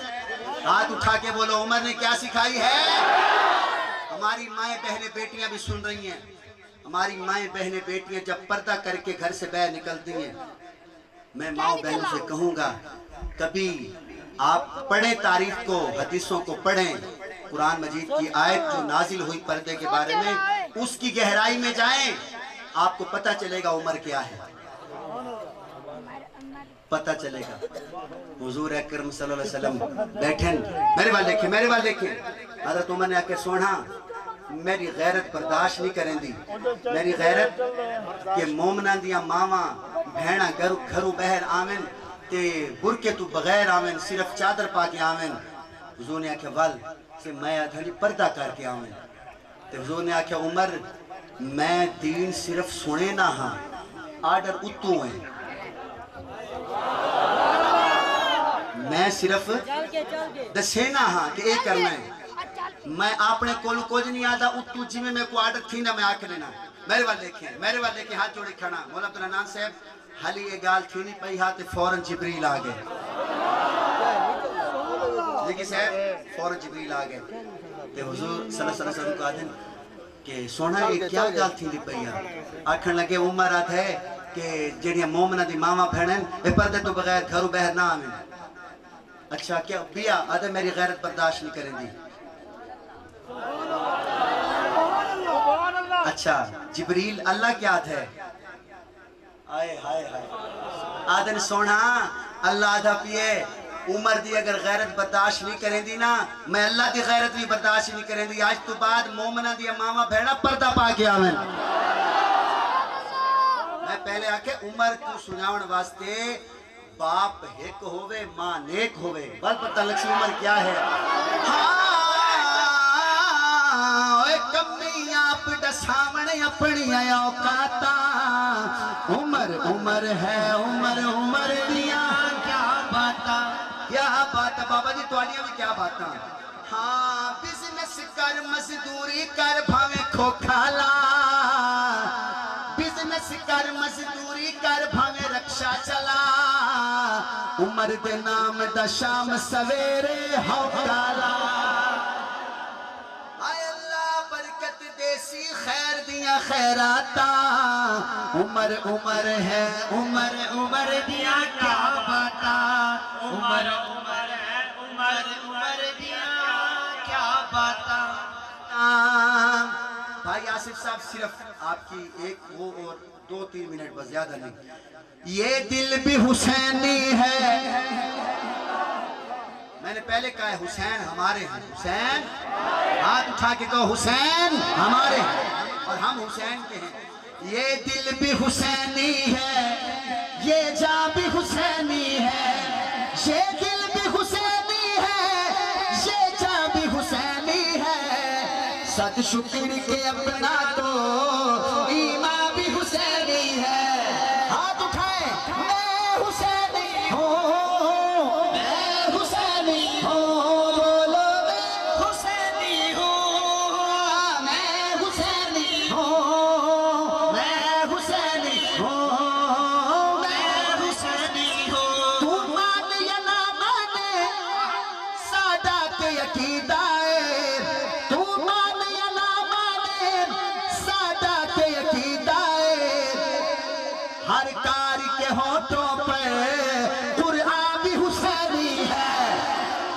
ہاتھ اٹھا کے بولو عمر نے کیا سکھائی ہے. ہماری مائیں بہنیں بیٹیاں بھی سن رہی ہیں. ہماری مائیں بہنیں بیٹیاں جب پردہ کر کے گھر سے باہر نکلتی ہیں, میں ماں بہنوں سے کہوں گا کبھی آپ پڑھیں تاریخ کو, حدیثوں کو پڑھیں, قرآن مجید کی آیت جو نازل ہوئی پردے کے بارے میں اس کی گہرائی میں جائیں, آپ کو پتہ چلے گا عمر کیا ہے, پتہ چلے گا. حضور اکرم صلی اللہ علیہ وسلم بیٹھیں, میرے وال دیکھیں. حضرت عمر نے آ کے سونا میری غیرت برداشت نہیں کریں دی, میری غیرت کہ مومنہ دیا ماما بھیڑا گھرو بہر آمن تے برکے تو بغیر آمن, صرف چادر پا کے آمن. حضور نے آکھا ول سے میں ادھڑی پردہ کر کے آمن. تے حضور نے آکھا عمر میں دین صرف سنے نہ ہاں, آرڈر اتو ہیں, میں صرف دسے نہ ہاں کہ ایک کرنا ہے. میں اپنے کولو کچھ نہیں آدھا اتو جی میں کو آرڈر تھی نہ میں آکھ لینا. میرے وال دیکھیں ہاتھ جوڑے کھڑا. مولانا عبدالحنان صاحب حالی یہ گال تھی نہیں پئی ہاتھ فوراں جبریل آ گئے. دیکھیں صاحب فوراں جبریل آ گئے. تے حضور صلی اللہ علیہ وسلم کو آدھن کہ سونا یہ کیا گال تھی نہیں پئی ہے. آکھن لگے عمر آدھ ہے کہ جڑیاں مومنہ دی ماما بھینن اے پردے تو بغیر گھرو بہر نہ آمین. اچھا کیا بیا آدھے میری غیرت برداشت نہیں کریں دی. اچھا جبریل اللہ کیا آدھ ہے, آئے ہائے ہائے. آدھن سونا اللہ آدھا پیے عمر دی اگر غیرت برداشت نہیں کریں دی نا میں اللہ دی غیرت بھی برداشت نہیں کریں دی آج تو بعد مومنہ دی ماما بھیڑا پردہ پا کے آویں میں پہلے آکے عمر کو سناؤن واسطے باپ ہک ہوئے ماں نیک ہوئے بل پتہ لکسی عمر کیا ہے اوے کمی آپ ڈسامنے اپنی اوقاتا عمر عمر ہے عمر دیا کیا باتا بابا جی توانیاں میں کیا باتا ہاں بزنس کر مزدوری کر بھاویں کھوکھالا بزنس کر مزدوری کر بھاویں رکشہ چلا عمر دے نام دا شام سویرے ہوکالا آئے اللہ برکت دیسی خیر دیا خیراتا عمر ہے عمر دیا کیا باتا عمر ہے عمر دیا کیا باتا بھائی آصف صاحب صرف آپ کی ایک وہ اور 2-3 منٹ بس زیادہ نہیں یہ دل بھی حسینی ہے میں نے پہلے کہا ہے حسین ہمارے ہیں حسین ہاتھ اٹھا کے کہو حسین ہمارے ہیں اور ہم حسین کے ہیں یہ دل بھی حسینی ہے یہ جاں بھی حسینی ہے یہ دل بھی حسینی ہے یہ جاں بھی حسینی ہے صد شکر کے اپنا تو ایمان بھی حسینی ہے ہاتھ اٹھائیں میں حسینی ہوں میں حسینی ہوں بولو میں حسینی ہوں میں حسینی ہوں میں حسینی ہوں میں حسینی ہوں تو مان یا نہ مانے سادات عقیدہ ہے تو مان یا نہ مانے سادات عقیدہ ہے ہر کار کے ہونٹوں پہ قرآن بھی حسینی ہے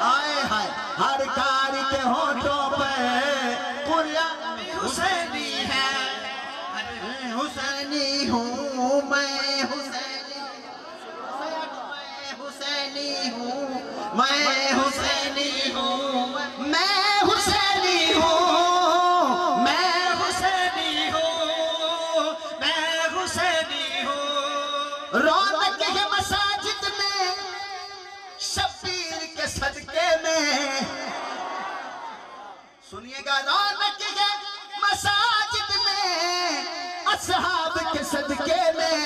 آئے ہائے ہر کار کے ہونٹوں پہ قرآن بھی حسینی ہے میں حسینی ہوں میں حسینی ہوں میں حسینی ہوں میں حسینی ہوں میں حسینی ہوں میں حسینی ہوں رونق ہے مساجد میں شبیر کے صدقے میں سنیے گا رونق ہے مساجد میں اصحاب کے صدقے میں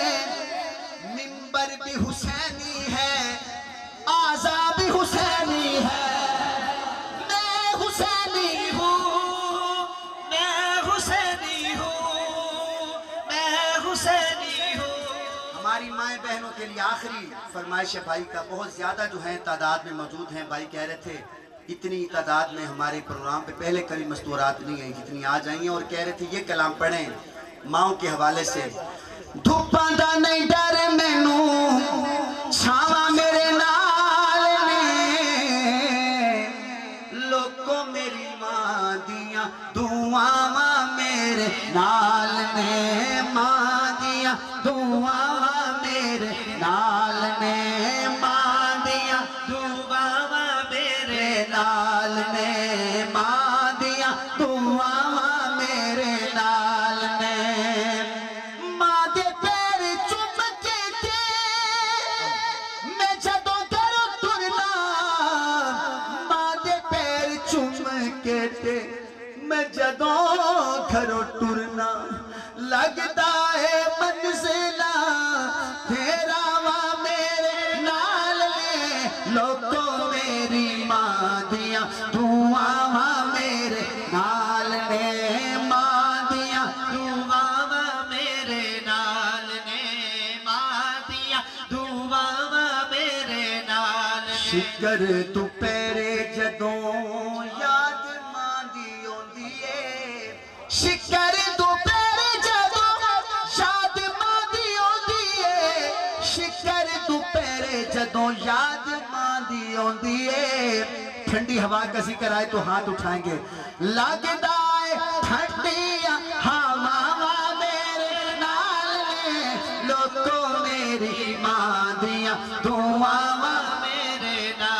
منبر بھی حسینی ہے آزا بھی حسینی ہے میں حسینی ہوں میں حسینی ہوں میں حسینی ہوں ہماری مائیں بہنوں کے لیے آخری فرمائش ہے بھائی کا بہت زیادہ جو ہیں تعداد میں موجود ہیں بھائی کہہ رہے تھے اتنی تعداد میں ہمارے پروگرام پہ پہلے کبھی مستورات نہیں ہیں جتنی آ جائیں اور کہہ رہے تھے یہ کلام پڑھیں ماؤں کے حوالے سے دھوپاں دا نہیں ڈر مینوں چھاواں میرے نال نے لوکو میری ماں دیاں دعاواں میرے نال نے ماں دیاں دعاواں میرے نال نے ماں دیاں دعاواں میرے نال نے ماں دیاں دعاواں میرے نال نے ماں دے پیر چوم کے تے میں جدوں گھروں ٹرنا ماں دے پیر چوم کے تے میں جدوں گھروں ٹرنا لگدا ہے منزلہ تیرا وا میرے نال نے لوکو میری ماں دیاں دعاواں میرے نال نے ماں دیاں دعاواں میرے نال نے ماں دیاں دعاواں میرے نال نے شکر تو پیرے جدوں یاد ماں دی ہوندی ہے شکر تو پیرے جدوں یاد ماں دی ہوندی ہے شکر تو پیرے جدوں یاد ماں دی ہوندی ہے ٹھنڈی ہوا کا ذکر آئے تو ہاتھ اٹھائیں گے لگدا ہے ٹھنڈی ہوا میرے نال نے لوکو میری ماں دیاں دعاواں میرے نال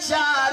4